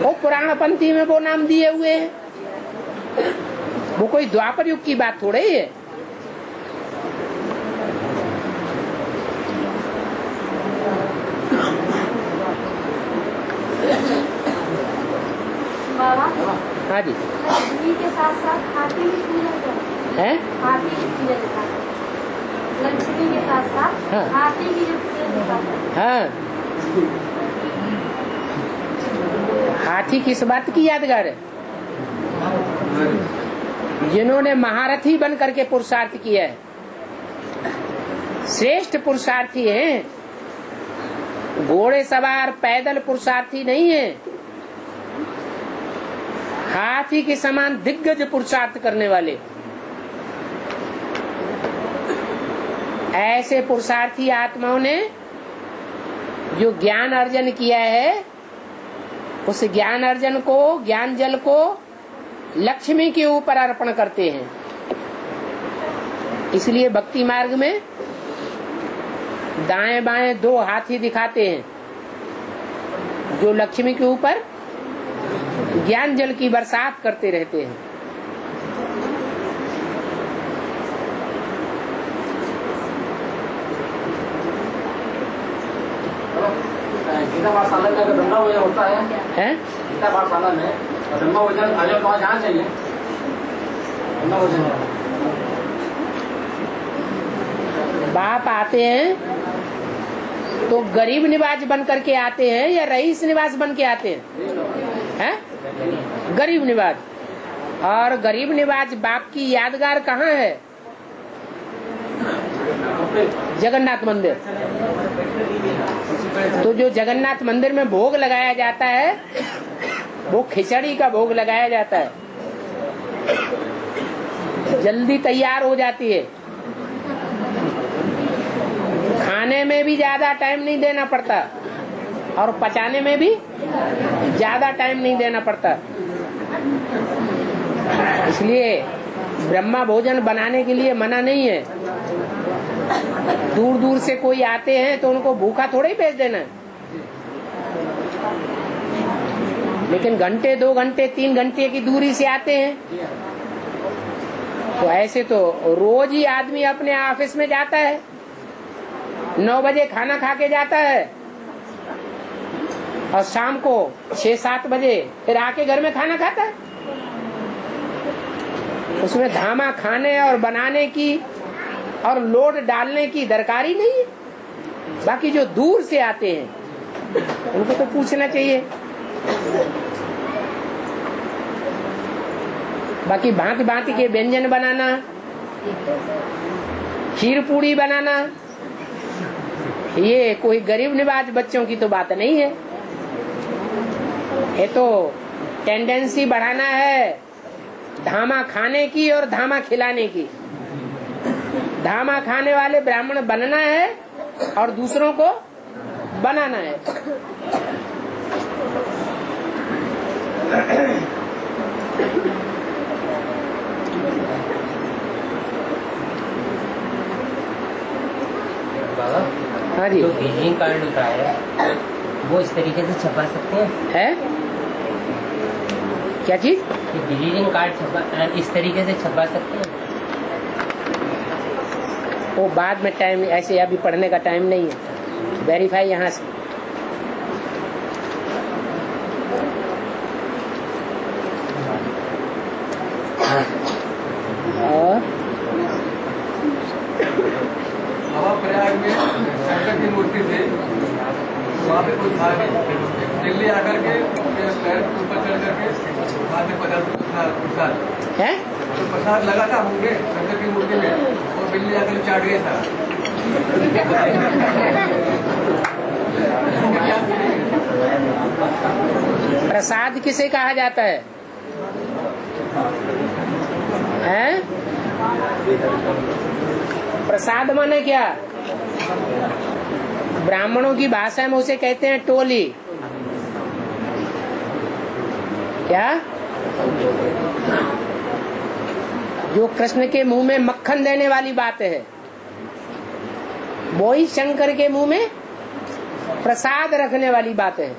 वो पुराण पंथी में वो नाम दिए हुए हैं। वो कोई द्वापर युग की बात थोड़ी है। हाँ जी। लक्ष्मी के साथ साथ हाथी भी पूजा करते हैं। हाथी भी पूजा करते हैं। लक्ष्मी के साथ साथ हाँ हाथी की जो पूजा दिखाता है। हाँ, हाथी किस बात की यादगार है? जिन्होंने महारथी बन करके पुरुषार्थ किया है, श्रेष्ठ पुरुषार्थी हैं, घोड़े सवार पैदल पुरुषार्थी नहीं है, हाथी के समान दिग्गज पुरुषार्थ करने वाले ऐसे पुरुषार्थी आत्माओं ने जो ज्ञान अर्जन किया है, उस ज्ञान अर्जन को, ज्ञान जल को लक्ष्मी के ऊपर अर्पण करते हैं। इसलिए भक्ति मार्ग में दाएं बाएं दो हाथी दिखाते हैं जो लक्ष्मी के ऊपर ज्ञान जल की बरसात करते रहते हैं। गीता पाठशाला में अगर ब्रह्मा भोजन होता है, गीता पाठशाला में ब्रह्मा भोजन खाली तो वहाँ जाना चाहिए। ब्रह्मा भोजन बाप आते हैं तो गरीब निवाज बन करके आते हैं या रईस निवास बन के आते हैं? गरीब निवाज। और गरीब निवाज बाप की यादगार कहाँ है? जगन्नाथ मंदिर। तो जो जगन्नाथ मंदिर में भोग लगाया जाता है वो खिचड़ी का भोग लगाया जाता है, जल्दी तैयार हो जाती है, खाने में भी ज्यादा टाइम नहीं देना पड़ता और पचाने में भी ज्यादा टाइम नहीं देना पड़ता। इसलिए ब्रह्मा भोजन बनाने के लिए मना नहीं है। दूर दूर से कोई आते हैं तो उनको भूखा थोड़ा ही भेज देना है, लेकिन घंटे 2 घंटे 3 घंटे की दूरी से आते हैं तो ऐसे तो रोज ही आदमी अपने ऑफिस में जाता है, 9 बजे खाना खा के जाता है और शाम को 6-7 बजे फिर आके घर में खाना खाता है। उसमें धामा खाने और बनाने की और लोड डालने की दरकारी नहीं है। बाकी जो दूर से आते हैं उनको तो पूछना चाहिए। बाकी भांति भांति के व्यंजन बनाना, खीर पूड़ी बनाना, ये कोई गरीब निवाज बच्चों की तो बात नहीं है। ये तो टेंडेंसी बढ़ाना है धामा खाने की और धामा खिलाने की। धामा खाने वाले ब्राह्मण बनना है और दूसरों को बनाना है। बाबा, हाँ जी, जो विजिटिंग कार्ड होता है वो इस तरीके से छपा सकते हैं? है क्या चीज? विजिटिंग कार्ड इस तरीके से छपा सकते हैं? वो बाद में टाइम, ऐसे अभी पढ़ने का टाइम नहीं है। वेरीफाई यहाँ से। और प्रयाग में शंकर की मूर्ति थी, वहाँ पे कुछ था नहीं। दिल्ली आकर के पैर के ऊपर चढ़ करके वहाँ से प्रसाद है तो प्रसाद लगा था होंगे शंकर की मूर्ति में, और बिल्ली आकर चाट गया था। प्रसाद किसे कहा जाता है? हैं? प्रसाद माने क्या? ब्राह्मणों की भाषा में उसे कहते हैं टोली। क्या? जो कृष्ण के मुंह में मक्खन देने वाली बात है, वो ही शंकर के मुंह में प्रसाद रखने वाली बात है।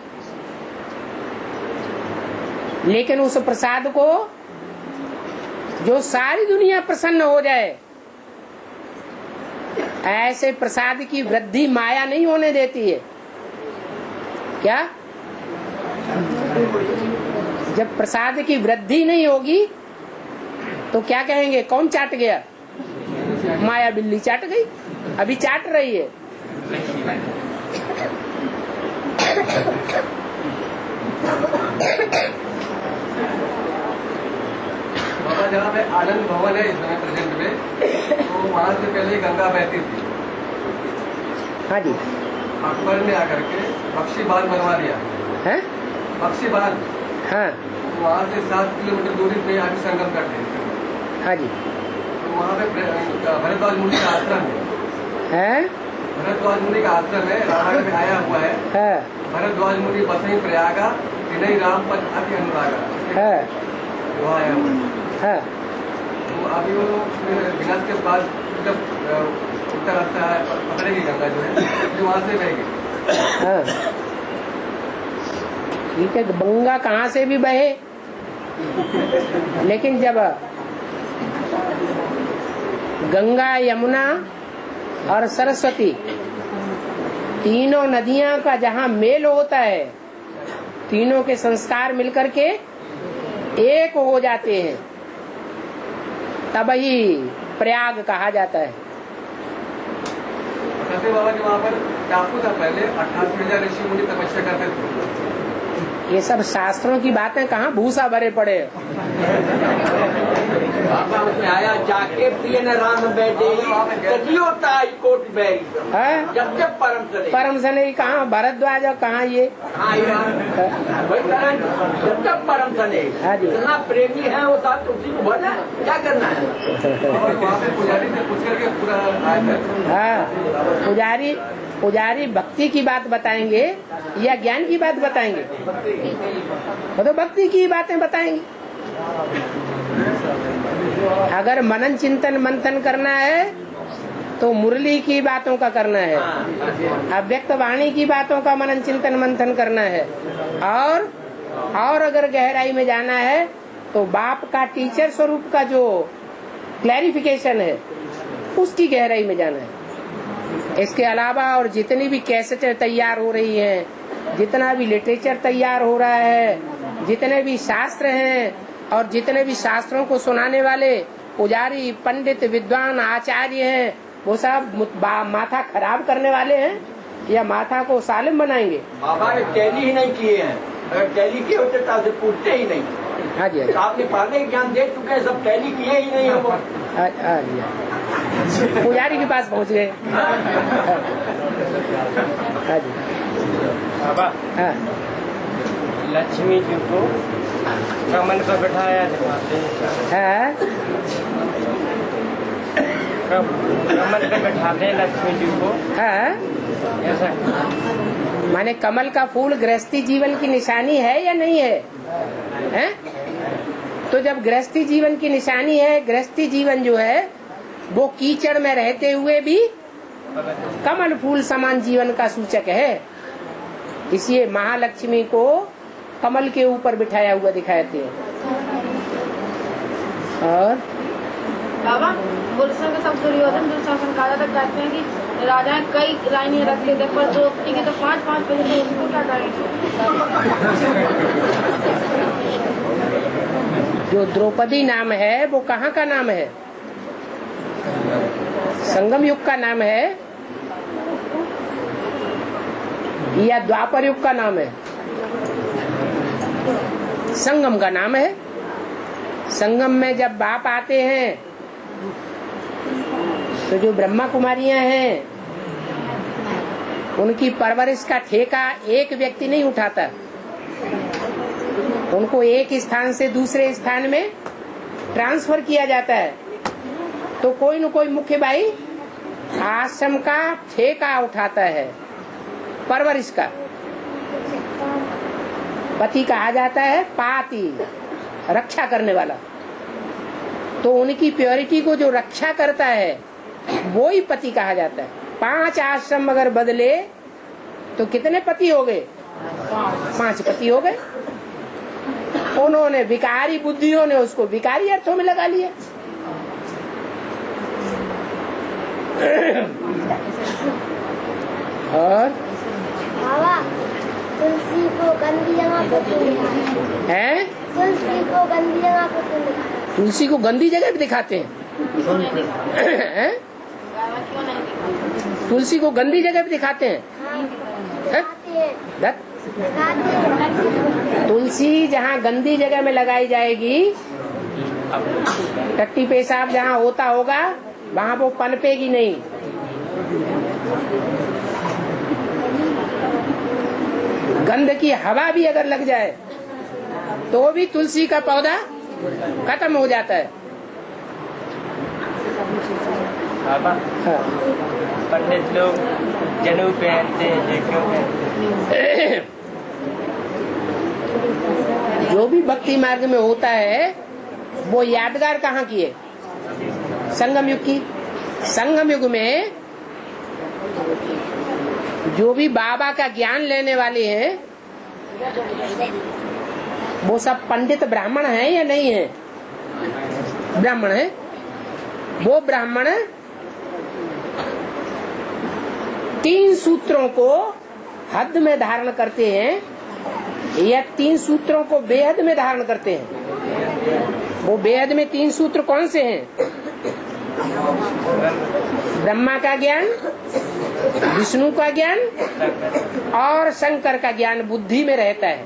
लेकिन उस प्रसाद को जो सारी दुनिया प्रसन्न हो जाए, ऐसे प्रसाद की वृद्धि माया नहीं होने देती है। क्या? जब प्रसाद की वृद्धि नहीं होगी तो क्या कहेंगे? कौन चाट गया? माया बिल्ली चाट गई। अभी चाट रही है। बाबा जहाँ पे आनंद भवन है इस समय प्रेजेंट में, तो वहाँ से पहले गंगा बहती थी। हाँ जी। अकबर ने आकर के बख्शी बांध बनवा दिया है, बख्शी बांध। हाँ। तो वहाँ से 7 किलोमीटर दूरी पे आगे संगम करते हैं। हाँ जी। तो वहाँ पे भरद्वाज मुनि का आश्रम है। भरद्वाज मुनि का आश्रम है, रामायण में आया हुआ है। भरद्वाज मुनि बसई प्रयागा विनय राम पद अति अनुरागा, वो आया हुआ है। तो अभी वो विनाश के बाद जब उत्तर रास्ता पकड़ेगी गंगा जो है, जो वहाँ से बहेगी। ठीक है, गंगा कहाँ से भी बहे, लेकिन जब गंगा, यमुना और सरस्वती तीनों नदियां का जहाँ मेल होता है, तीनों के संस्कार मिलकर के एक हो जाते हैं, तब ही प्रयाग कहा जाता है। बाबा जी वहाँ पर टापू था पहले, 88,000 ऋषि मुनि तपस्या करते थे। ये सब शास्त्रों की बातें कहाँ भूसा भरे पड़े। बाबा उसमें आया जाके पिए न राम बैठे कोट बैरी जब जब परम सने कहाँ भरद्वाज और कहाँ ये जब जब परम सने जितना प्रेमी है वो साथ उसी को भरना, क्या करना है। वहाँ पे पुजारी से पूछ करके पूरा आया था। हाँ, पुजारी भक्ति की बात बताएंगे या ज्ञान की बात बताएंगे? वो तो भक्ति की बातें बताएंगे। अगर मनन चिंतन मंथन करना है तो मुरली की बातों का करना है, अव्यक्त वाणी की बातों का मनन चिंतन मंथन करना है, और अगर गहराई में जाना है तो बाप का टीचर स्वरूप का जो क्लैरिफिकेशन है उसकी गहराई में जाना है। इसके अलावा और जितनी भी कैसेटें तैयार हो रही हैं, जितना भी लिटरेचर तैयार हो रहा है, जितने भी शास्त्र हैं और जितने भी शास्त्रों को सुनाने वाले पुजारी, पंडित, विद्वान, आचार्य हैं, वो सब माथा खराब करने वाले हैं या माथा को सालिम बनाएंगे? बाबा ने टैली ही नहीं किए हैं, अगर टैली किए होते तो आपसे पूछते ही नहीं। हाँ जी, आपने पढ़ने का ज्ञान दे चुके हैं, सब टैली किए ही नहीं हो। पुजारी के पास पहुँच गए। हाँ जी बाबा, लक्ष्मी जी को कमल पर बैठाया दिखाते हैं, कमल पे बैठाते हैं लक्ष्मी जी को। ऐसा माने कमल का फूल गृहस्थी जीवन की निशानी है या नहीं है? हैं? तो जब गृहस्थी जीवन की निशानी है, गृहस्थी जीवन जो है वो कीचड़ में रहते हुए भी कमल फूल समान जीवन का सूचक है। इसलिए महालक्ष्मी को कमल के ऊपर बिठाया हुआ दिखाते हैं। और बाबा पुरुषों के सब दुर्योधन दुशासन कहा जाता, कहते हैं कि राजाएं कई लाइनें रख लेते, पर द्रौपदी के तो 5-5 बजे उसको क्या करेंगे? जो द्रौपदी नाम है वो कहाँ का नाम है? संगम युग का नाम है या द्वापर युग का नाम है? संगम का नाम है। संगम में जब बाप आते हैं तो जो ब्रह्मा कुमारियां हैं उनकी परवरिश का ठेका एक व्यक्ति नहीं उठाता, उनको एक स्थान से दूसरे स्थान में ट्रांसफर किया जाता है। तो कोई न कोई मुख्य भाई आश्रम का ठेका उठाता है, परवरिश का। पति कहा जाता है पाती, रक्षा करने वाला। तो उनकी प्योरिटी को जो रक्षा करता है वो ही पति कहा जाता है। 5 आश्रम अगर बदले तो कितने पति हो गए? 5 पति हो गए। उन्होंने विकारी बुद्धियों ने उसको विकारी अर्थों में लगा लिया। और बाबा तुलसी को गंदी जगह पे है, तुलसी को गंदी जगह पे तुलसी को गंदी जगह पे दिखाते हैं। बाबा क्यों नहीं दिखाते? तुलसी को गंदी जगह पे दिखाते हैं? तुलसी जहाँ गंदी जगह में लगाई जाएगी, टट्टी पेशाब जहाँ होता होगा, वहाँ वो पनपेगी नहीं। गंध की हवा भी अगर लग जाए तो भी तुलसी का पौधा खत्म हो जाता है। बाबा, पंडित लोग जनेऊ पहनते हैं, ये क्यों पहनते हैं? जो भी भक्ति मार्ग में होता है वो यादगार कहाँ की है? संगम युग की। संगम युग में जो भी बाबा का ज्ञान लेने वाले हैं वो सब पंडित ब्राह्मण हैं या नहीं है? ब्राह्मण है। वो ब्राह्मण 3 सूत्रों को हद में धारण करते हैं या 3 सूत्रों को बेहद में धारण करते हैं। वो बेहद में 3 सूत्र कौन से हैं? ब्रह्मा का ज्ञान, विष्णु का ज्ञान और शंकर का ज्ञान बुद्धि में रहता है।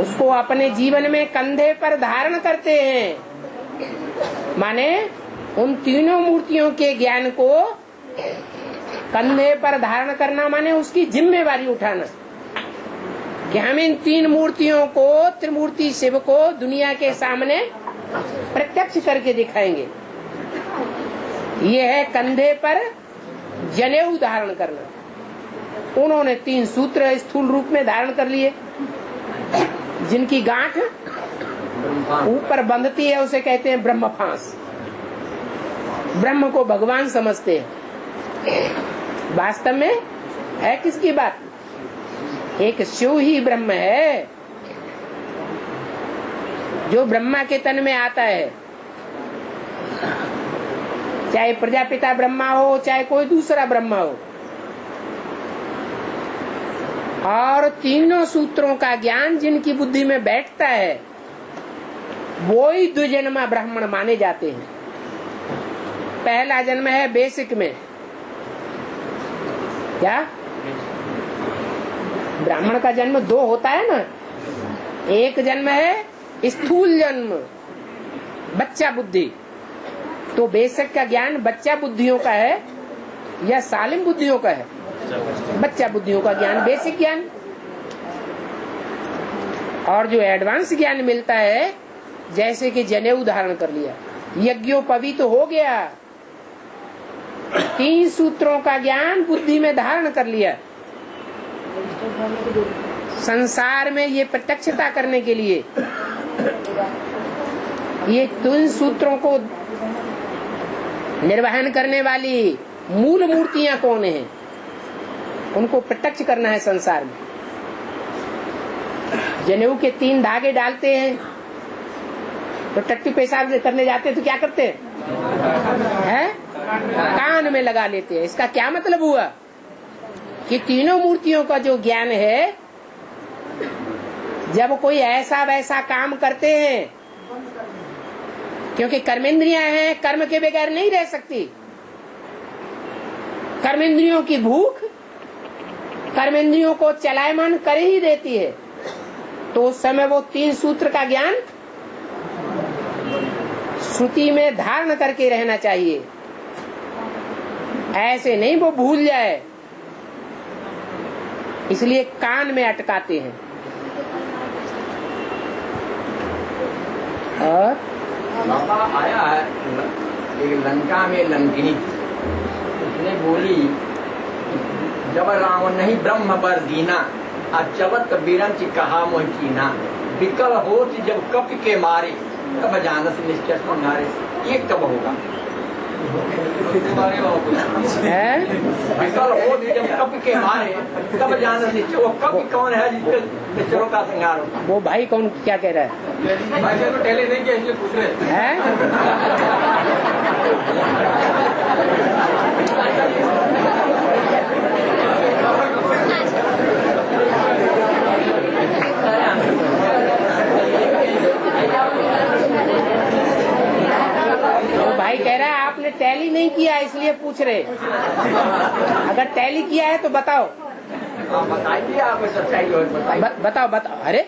उसको अपने जीवन में कंधे पर धारण करते हैं। माने उन तीनों मूर्तियों के ज्ञान को कंधे पर धारण करना माने उसकी जिम्मेवारी उठाना कि हम इन 3 मूर्तियों को, त्रिमूर्ति शिव को दुनिया के सामने प्रत्यक्ष करके दिखाएंगे। ये है कंधे पर जनेऊ धारण करना। उन्होंने 3 सूत्र स्थूल रूप में धारण कर लिए, जिनकी गांठ ऊपर बंधती है उसे कहते हैं ब्रह्म फांस। ब्रह्म को भगवान समझते हैं। वास्तव में है किसकी बात? एक शिव ही ब्रह्म है जो ब्रह्मा के तन में आता है। चाहे प्रजापिता ब्रह्मा हो, चाहे कोई दूसरा ब्रह्मा हो। और तीनों सूत्रों का ज्ञान जिनकी बुद्धि में बैठता है वो ही द्विजन्मा ब्राह्मण माने जाते हैं। पहला जन्म है बेसिक में, क्या ब्राह्मण का जन्म 2 होता है ना। एक जन्म है स्थूल जन्म, बच्चा बुद्धि। तो बेसिक का ज्ञान बच्चा बुद्धियों का है या सालिम बुद्धियों का है? बच्चा बुद्धियों का ज्ञान, बेसिक ज्ञान। और जो एडवांस ज्ञान मिलता है, जैसे कि जनेऊ धारण कर लिया, यज्ञोपवीत हो गया, 3 सूत्रों का ज्ञान बुद्धि में धारण कर लिया। संसार में ये प्रत्यक्षता करने के लिए ये 3 सूत्रों को निर्वहन करने वाली मूल मूर्तियां कौन हैं, उनको प्रत्यक्ष करना है संसार में। जनेऊ के 3 धागे डालते हैं तो टट्टी पेशाब करने जाते हैं तो क्या करते हैं? कान में लगा लेते हैं। इसका क्या मतलब हुआ कि तीनों मूर्तियों का जो ज्ञान है, जब कोई ऐसा वैसा काम करते हैं, क्योंकि कर्मेंद्रियां हैं, कर्म के बगैर नहीं रह सकती। कर्मेंद्रियों की भूख कर्मेंद्रियों को चलायमान कर ही देती है। तो उस समय वो 3 सूत्र का ज्ञान श्रुति में धारण करके रहना चाहिए। ऐसे नहीं वो भूल जाए, इसलिए कान में अटकाते हैं। और बाबा आया है एक लंका में लंकिनी, उसने बोली जब रावण नहीं ब्रह्म पर दीना, अचवत कबीरन की कहा मोहिना, विकल हो जब कप के मारे, तब जानस निश्चय नारे। ये कब होगा? विकल हो जब कप के मारे, तब जानस निश्चय। वो कप कौन है जिसके निश्चयों का श्रृंगार होगा? वो भाई कौन क्या कह रहा है? भाई को टैली नहीं किया इसलिए पूछ रहे हैं। भाई कह रहा है आपने टैली अगर टैली किया है तो बताओ। बताइए, आप सच्चाई और बताइए। बताओ बताओ। अरे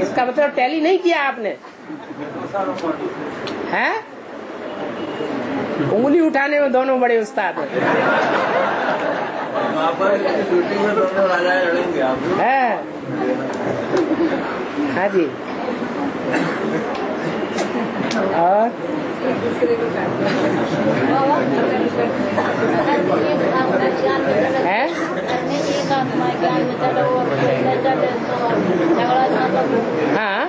इसका मतलब टैली नहीं किया आपने है? उंगली उठाने में दोनों बड़े उस्ताद हैं। शूटिंग में दोनों राजाएं लड़ेंगे आप है? हाँ जी। और है? हाँ,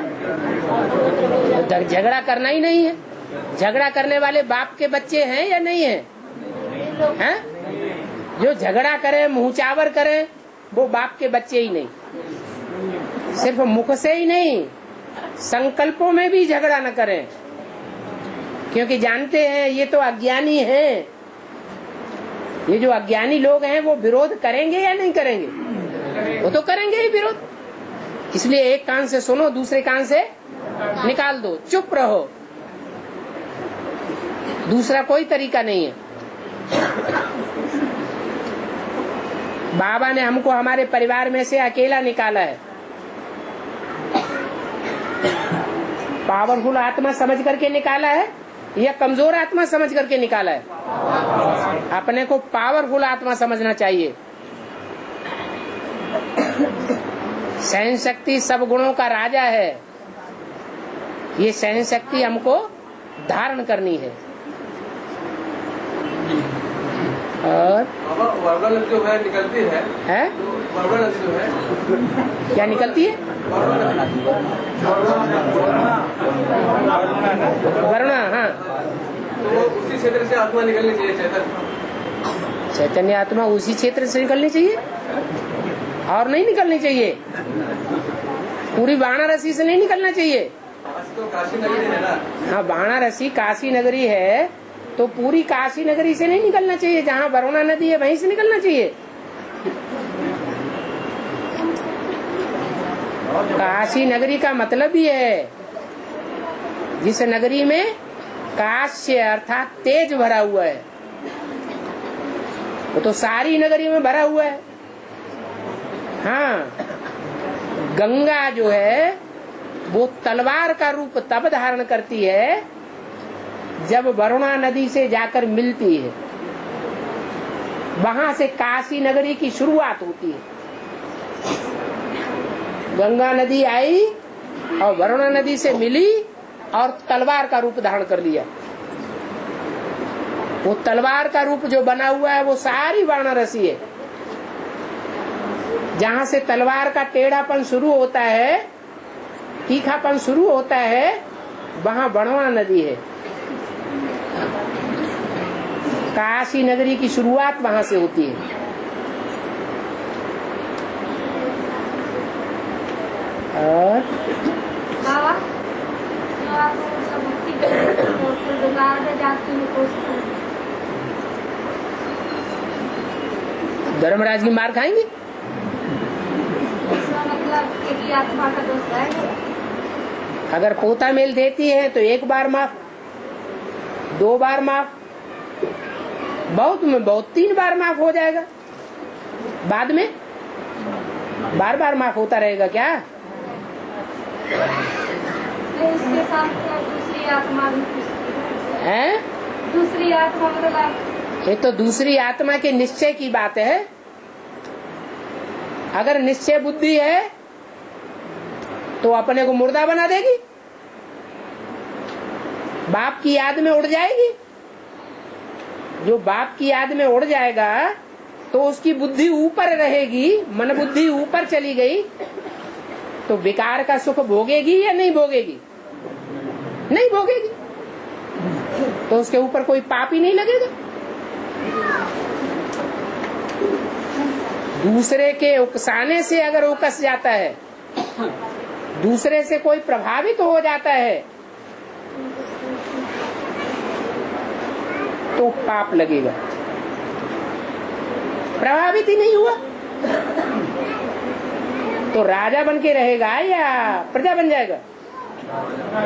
झगड़ा करना ही नहीं है। झगड़ा करने वाले बाप के बच्चे हैं या नहीं है? हैं? जो झगड़ा करे, मुंहचावर करे, वो बाप के बच्चे ही नहीं। सिर्फ मुख से ही नहीं, संकल्पों में भी झगड़ा न करें, क्योंकि जानते हैं ये तो अज्ञानी हैं। ये जो अज्ञानी लोग हैं वो विरोध करेंगे या नहीं करेंगे? वो तो करेंगे ही विरोध। इसलिए एक कान से सुनो, दूसरे कान से निकाल दो, चुप रहो। दूसरा कोई तरीका नहीं है। बाबा ने हमको हमारे परिवार में से अकेला निकाला है। पावरफुल आत्मा समझ करके निकाला है या कमजोर आत्मा समझ करके निकाला है? अपने को पावरफुल आत्मा समझना चाहिए। सहन शक्ति सब गुणों का राजा है। ये सहन शक्ति हमको धारण करनी है। और वर्णा नदी जो है निकलती है? वर्णा नदी जो है क्या निकलती है? वरुणा। हाँ, तो उसी क्षेत्र से आत्मा निकलनी चाहिए। चैतन्य आत्मा उसी क्षेत्र से निकलनी चाहिए और नहीं निकलनी चाहिए। पूरी वाराणसी से नहीं निकलना चाहिए। तो काशी नगरी है ना? हाँ, वाराणसी काशी नगरी है, तो पूरी काशी नगरी से नहीं निकलना चाहिए। जहाँ वरुणा नदी है वहीं से निकलना चाहिए। काशी नगरी का मतलब ही है जिस नगरी में काश्य अर्थात तेज भरा हुआ है। वो तो सारी नगरी में भरा हुआ है। हाँ, गंगा जो है वो तलवार का रूप तब धारण करती है जब वरुणा नदी से जाकर मिलती है। वहां से काशी नगरी की शुरुआत होती है। गंगा नदी आई और वरुणा नदी से मिली और तलवार का रूप धारण कर लिया। वो तलवार का रूप जो बना हुआ है वो सारी वाराणसी है। जहाँ से तलवार का टेढ़ापन शुरू होता है, तीखापन शुरू होता है, वहाँ वरुणा नदी है। काशी नगरी की शुरुआत वहाँ से होती है। और बाबा धर्मराज की मार खाएंगे? मतलब एक ही आत्मा का दोष है। अगर पोता मेल देती है तो एक बार माफ, 2 बार माफ, बहुत में बहुत 3 बार माफ हो जाएगा। बाद में बार बार माफ होता रहेगा क्या? इसके साथ दूसरी आत्मा भी है? दूसरी आत्मा मतलब ये तो दूसरी आत्मा के निश्चय की बात है। अगर निश्चय बुद्धि है तो अपने को मुर्दा बना देगी, बाप की याद में उड़ जाएगी। जो बाप की याद में उड़ जाएगा तो उसकी बुद्धि ऊपर रहेगी, मन बुद्धि ऊपर चली गई तो विकार का सुख भोगेगी या नहीं भोगेगी? नहीं भोगेगी। तो उसके ऊपर कोई पाप ही नहीं लगेगा। दूसरे के उकसाने से अगर उकस जाता है, दूसरे से कोई प्रभावित हो जाता है तो पाप लगेगा। प्रभावित ही नहीं हुआ तो राजा बन के रहेगा या प्रजा बन जाएगा?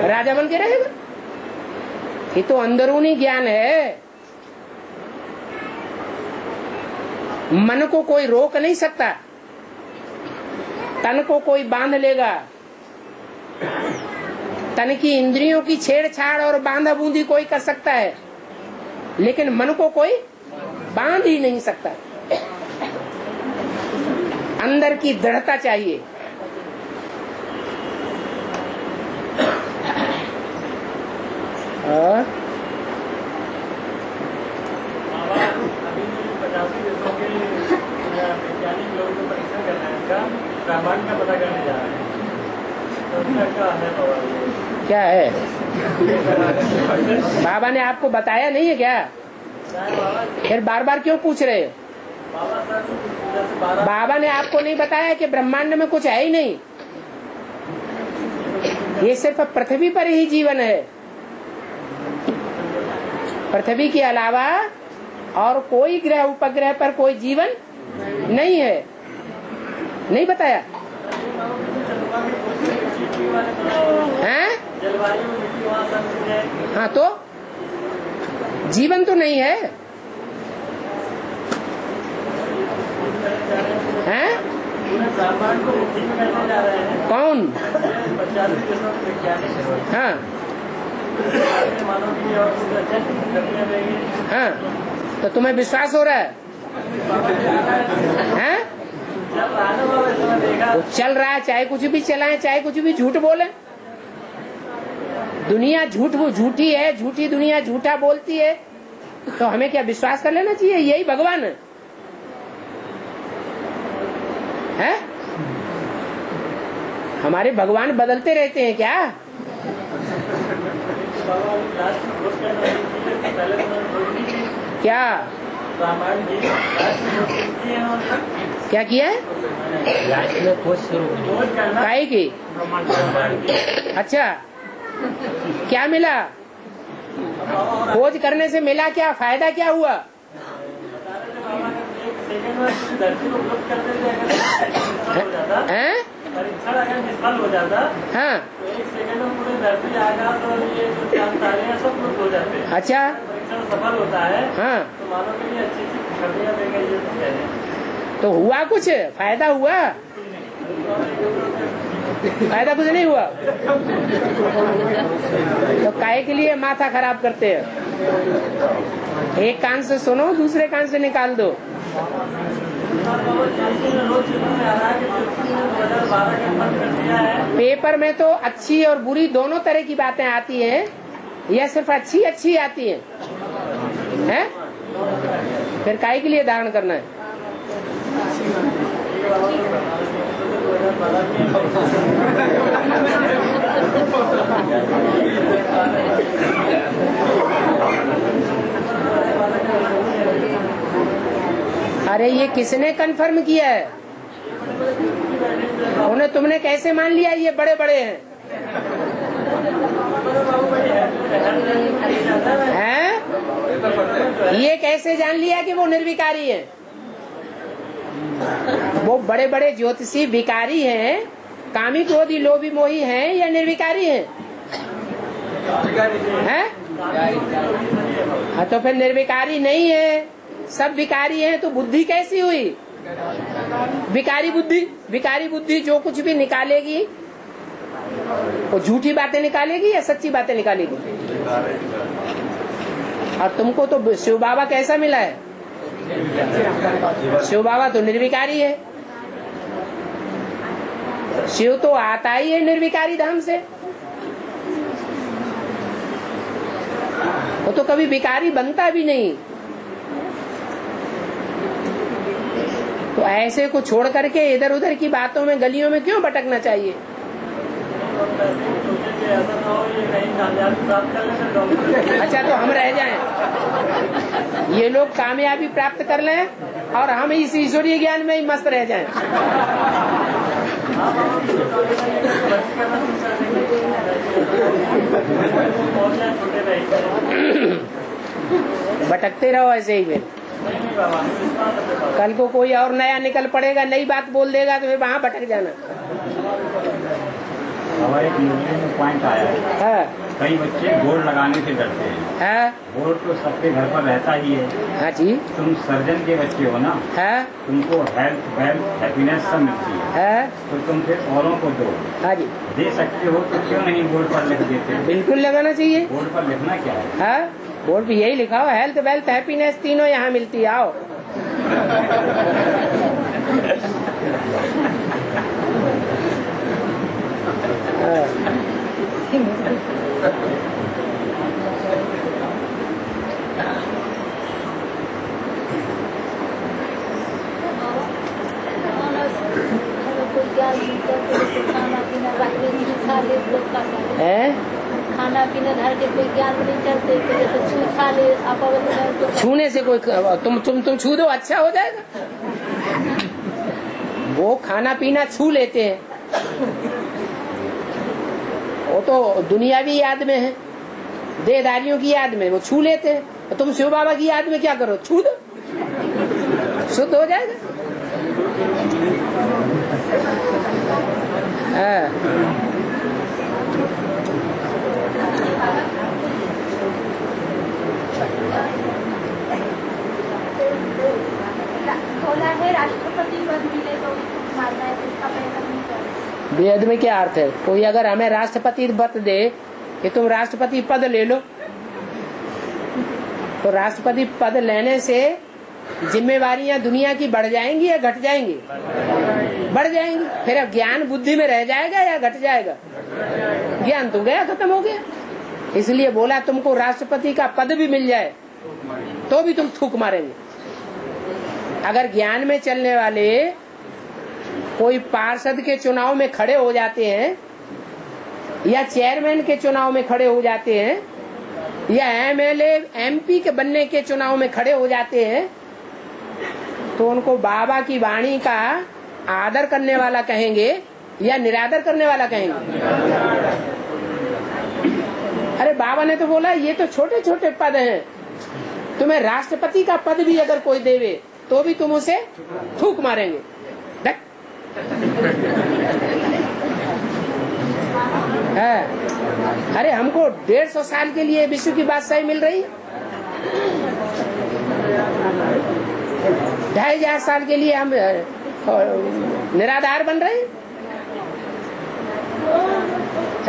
राजा बन के रहेगा। ये तो अंदरूनी ज्ञान है। मन को कोई रोक नहीं सकता, तन को कोई बांध लेगा, तन की इंद्रियों की छेड़छाड़ और बांधा बूंदी कोई कर सकता है, लेकिन मन को कोई बांध ही नहीं सकता। अंदर की दृढ़ता चाहिए। ब्रह्मांड का पता करने जा रहे हैं, तो उसका क्या है बाबा? क्या है बाबा ने आपको बताया नहीं है क्या? फिर बार बार क्यों पूछ रहे हो? बाबा ने आपको नहीं बताया कि ब्रह्मांड में कुछ है ही नहीं, ये सिर्फ पृथ्वी पर ही जीवन है। पृथ्वी के अलावा और कोई ग्रह उपग्रह पर कोई जीवन नहीं है। नहीं बताया हैं? हाँ, तो जीवन तो नहीं है हैं? कौन? हाँ हाँ, तो तुम्हें विश्वास हो रहा है हैं? वो चल रहा है, चाहे कुछ भी चलाएं, चाहे कुछ भी झूठ बोले। दुनिया झूठी है, झूठी दुनिया झूठा बोलती है, तो हमें क्या विश्वास कर लेना चाहिए यही भगवान है? हमारे भगवान बदलते रहते हैं क्या? क्या क्या किया है? काहे की? अच्छा, क्या मिला? खोज करने से मिला क्या? फायदा क्या हुआ? हैं? परीक्षण अगर निष्फल हो जाता, हाँ, तो 1 सेकंड में पूरे धरती आकाश और ये जो चांद तारे हैं सब कुछ हो जाते हैं। अच्छा, परीक्षण सफल होता है, हाँ, तो मानव के लिए अच्छी खुशखबरियां देंगे ये तो कह रहे हैं। तो हुआ कुछ? फायदा हुआ? फायदा कुछ नहीं हुआ, तो काहे के लिए माथा खराब करते हैं? एक कान से सुनो, दूसरे कान से निकाल दो। पेपर में तो अच्छी और बुरी दोनों तरह की बातें आती हैं, या सिर्फ अच्छी आती हैं? फिर काहे के लिए धारण करना है? अरे ये किसने कंफर्म किया है? उन्हें तुमने कैसे मान लिया ये बड़े बड़े हैं? हैं? ये कैसे जान लिया कि वो निर्विकारी हैं? वो बड़े बड़े ज्योतिषी विकारी हैं, कामी क्रोधी लोभी मोही हैं या निर्विकारी हैं? हैं? हाँ, तो फिर निर्विकारी नहीं है, सब विकारी हैं, तो बुद्धि कैसी हुई? विकारी बुद्धि जो कुछ भी निकालेगी वो झूठी बातें निकालेगी या सच्ची बातें निकालेगी? और तुमको तो शिव बाबा कैसा मिला है? शिव बाबा तो निर्विकारी है। शिव तो आता ही है निर्विकारी धाम से, वो तो कभी विकारी बनता भी नहीं। तो ऐसे को छोड़ करके इधर उधर की बातों में गलियों में क्यों भटकना चाहिए? अच्छा, तो हम रह जाएं, ये लोग कामयाबी प्राप्त कर लें और हम इस ईश्वरीय ज्ञान में ही मस्त रह जाएं। भटकते रहो ऐसे ही। फिर कल को कोई और नया निकल पड़ेगा, नई बात बोल देगा, तो फिर वहाँ भटक जाना। हमारे एक पॉइंट आया है। हाँ, कई बच्चे बोर्ड लगाने से डरते हैं। बोर्ड तो सबके घर पर रहता ही है। हाँ जी। तुम सर्जन के बच्चे हो ना। तुमको हेल्थ वेल्थ हैप्पीनेस सब मिलती है। तो तुम फिर औरों को दो। हाँ जी। दे सकते हो तो क्यों नहीं बोर्ड पर लिख देते? बिल्कुल लगाना चाहिए। बोर्ड पर लिखना क्या है? बोर्ड पे यही लिखा हो, हेल्थ वेल्थ हैप्पीनेस तीनों यहाँ मिलती है, आओ। खाना पीना घर के कोई ज्ञान नहीं चलते, छू ले आप छूने से कोई तुम छू दो, अच्छा हो जाएगा। वो खाना पीना छू लेते हैं, वो तो दुनियावी याद में है, देहधारियों की याद में वो छू लेते हैं। तुम शिव बाबा की याद में क्या करो, छू दो, शुद्ध हो जाएगा। राष्ट्रपति पद मिले तो मानना है, इसका प्रयत्न वेद में क्या अर्थ है? कोई अगर हमें राष्ट्रपति पद दे कि तुम राष्ट्रपति पद ले लो, तो राष्ट्रपति पद लेने से जिम्मेवारियां दुनिया की बढ़ जाएंगी या घट जाएंगी? बढ़ जाएंगी। फिर अब ज्ञान बुद्धि में रह जाएगा या घट जाएगा? ज्ञान तो गया, खत्म हो गया। इसलिए बोला तुमको राष्ट्रपति का पद भी मिल जाए तो भी तुम थूक मारेंगे। अगर ज्ञान में चलने वाले कोई पार्षद के चुनाव में खड़े हो जाते हैं या चेयरमैन के चुनाव में खड़े हो जाते हैं या एमएलए एमपी के बनने के चुनाव में खड़े हो जाते हैं, तो उनको बाबा की वाणी का आदर करने वाला कहेंगे या निरादर करने वाला कहेंगे? अरे बाबा ने तो बोला ये तो छोटे छोटे पद हैं, तुम्हें राष्ट्रपति का पद भी अगर कोई देवे तो भी तुम उसे थूक मारेंगे। अरे हमको 150 साल के लिए विश्व की बादशाही मिल रही, 2500 साल के लिए हम निराधार बन रहे हैं।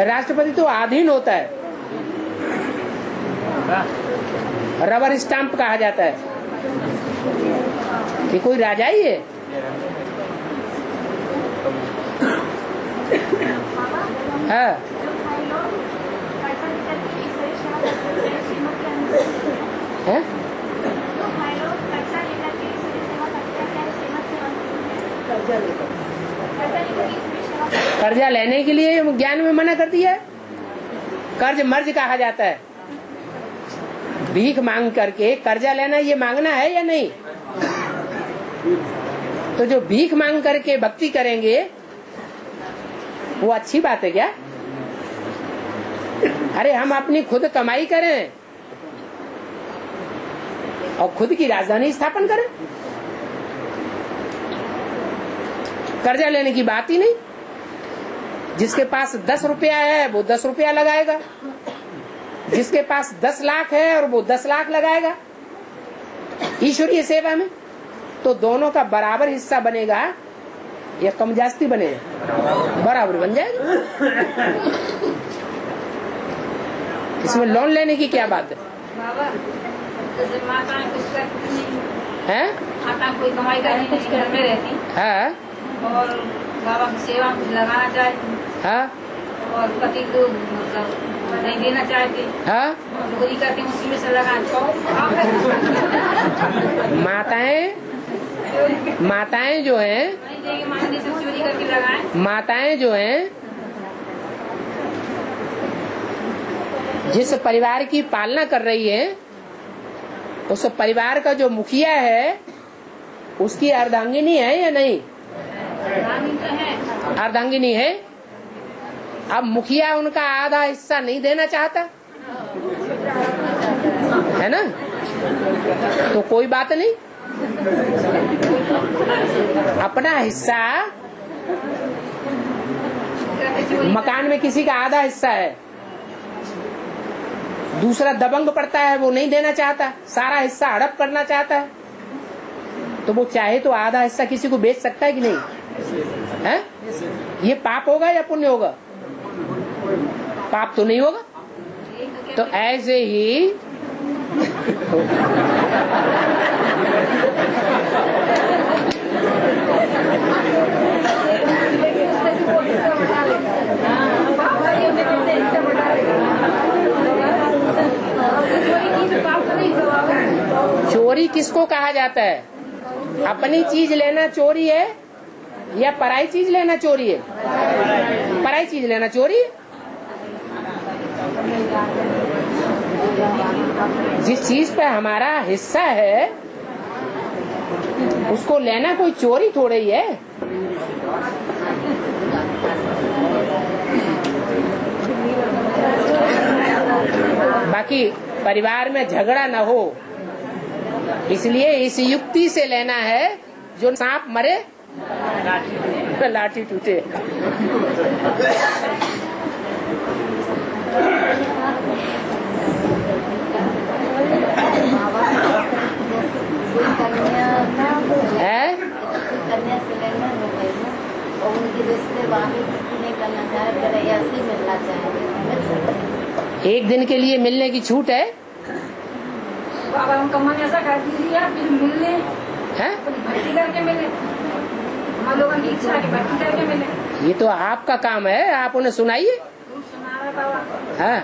राष्ट्रपति तो अधीन होता है, रबर स्टाम्प कहा जाता है कि कोई राजा ही है। हाँ है? कर्जा लेने के लिए ज्ञान में मना कर दिया है। कर्ज मर्ज कहा जाता है। भीख मांग करके कर्जा लेना ये मांगना है या नहीं? तो जो भीख मांग करके भक्ति करेंगे वो अच्छी बात है क्या? अरे हम अपनी खुद कमाई करें और खुद की राजधानी स्थापन करें, कर्जा लेने की बात ही नहीं। जिसके पास 10 रुपया है वो 10 रुपया लगाएगा, जिसके पास 10 लाख है और वो 10 लाख लगाएगा ईश्वरीय सेवा में, तो दोनों का बराबर हिस्सा बनेगा या कम जास्ती बनेगा? बराबर बन जाएगा। इसमें लोन लेने की क्या बात है? हैं? माता कोई कमाई करने नहीं, घर में रहती है और बाबा की सेवा में लगाना चाहती, और पति को मतलब नहीं देना चाहती, नौकरी करती, उसी में से लगा। माताएं जो हैं, माताएं जो हैं जिस परिवार की पालना कर रही है, उस परिवार का जो मुखिया है उसकी अर्धांगिनी है या नहीं? अर्धांगिनी है। अब मुखिया उनका आधा हिस्सा नहीं देना चाहता है ना, तो कोई बात नहीं, अपना हिस्सा, मकान में किसी का आधा हिस्सा है दूसरा दबंग पड़ता है, वो नहीं देना चाहता, सारा हिस्सा हड़प करना चाहता है, तो वो चाहे तो आधा हिस्सा किसी को बेच सकता है कि नहीं है? ये पाप होगा या पुण्य होगा? पाप तो नहीं होगा। तो ऐसे ही चोरी किसको कहा जाता है? अपनी चीज लेना चोरी है या पराई चीज लेना चोरी है? पराई चीज लेना चोरी है। जिस चीज पे हमारा हिस्सा है उसको लेना कोई चोरी थोड़ी ही है। बाकी परिवार में झगड़ा न हो इसलिए इस युक्ति से लेना है, जो सांप मरे लाठी टूटे। है कन्या से लेना और उनके रिश्ते वापस नहीं करना चाहे, ऐसे मिलना चाहे। एक दिन के लिए मिलने की छूट है। बाबा हम कमाने ऐसा कर दीजिए, फिर मिलने हैं? भर्ती करके मिले, हम लोगों की इच्छा है कि भर्ती करके मिले। ये तो आपका काम है, आप उन्हें सुनाइए। सुना रहा बाबा। हाँ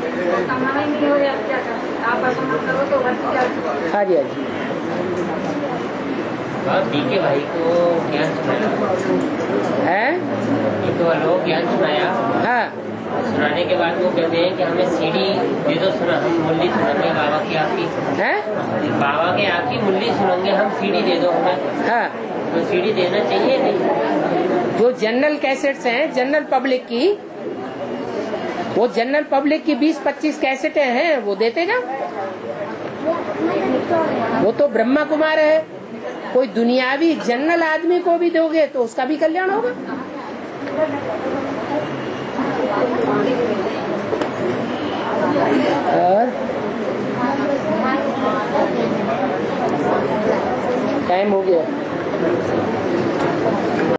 कमाना ही नहीं हो रहा, क्या करें? आप ऐसा मत करो तो भर्ती कर। हाँ जी, हाँ जी। बीके भाई को ज्ञान सुनाया है, एक तो लोग ज्ञान सुनाया। हाँ सुनाने के बाद वो कहते हैं कि हमें सीडी दे दो, सुना हम मुरली सुनेंगे बाबा की आपकी, है, बाबा के आपकी मुरली सुनेंगे हम, सीडी दे दो हमें। हाँ। तो सीडी देना चाहिए नहीं? जो जनरल कैसेट्स हैं जनरल पब्लिक की, वो जनरल पब्लिक की 20-25 कैसेटें हैं, वो देते जाओ। वो तो ब्रह्मा कुमार है, कोई दुनियावी जनरल आदमी को भी दोगे तो उसका भी कल्याण होगा। और टाइम हो गया।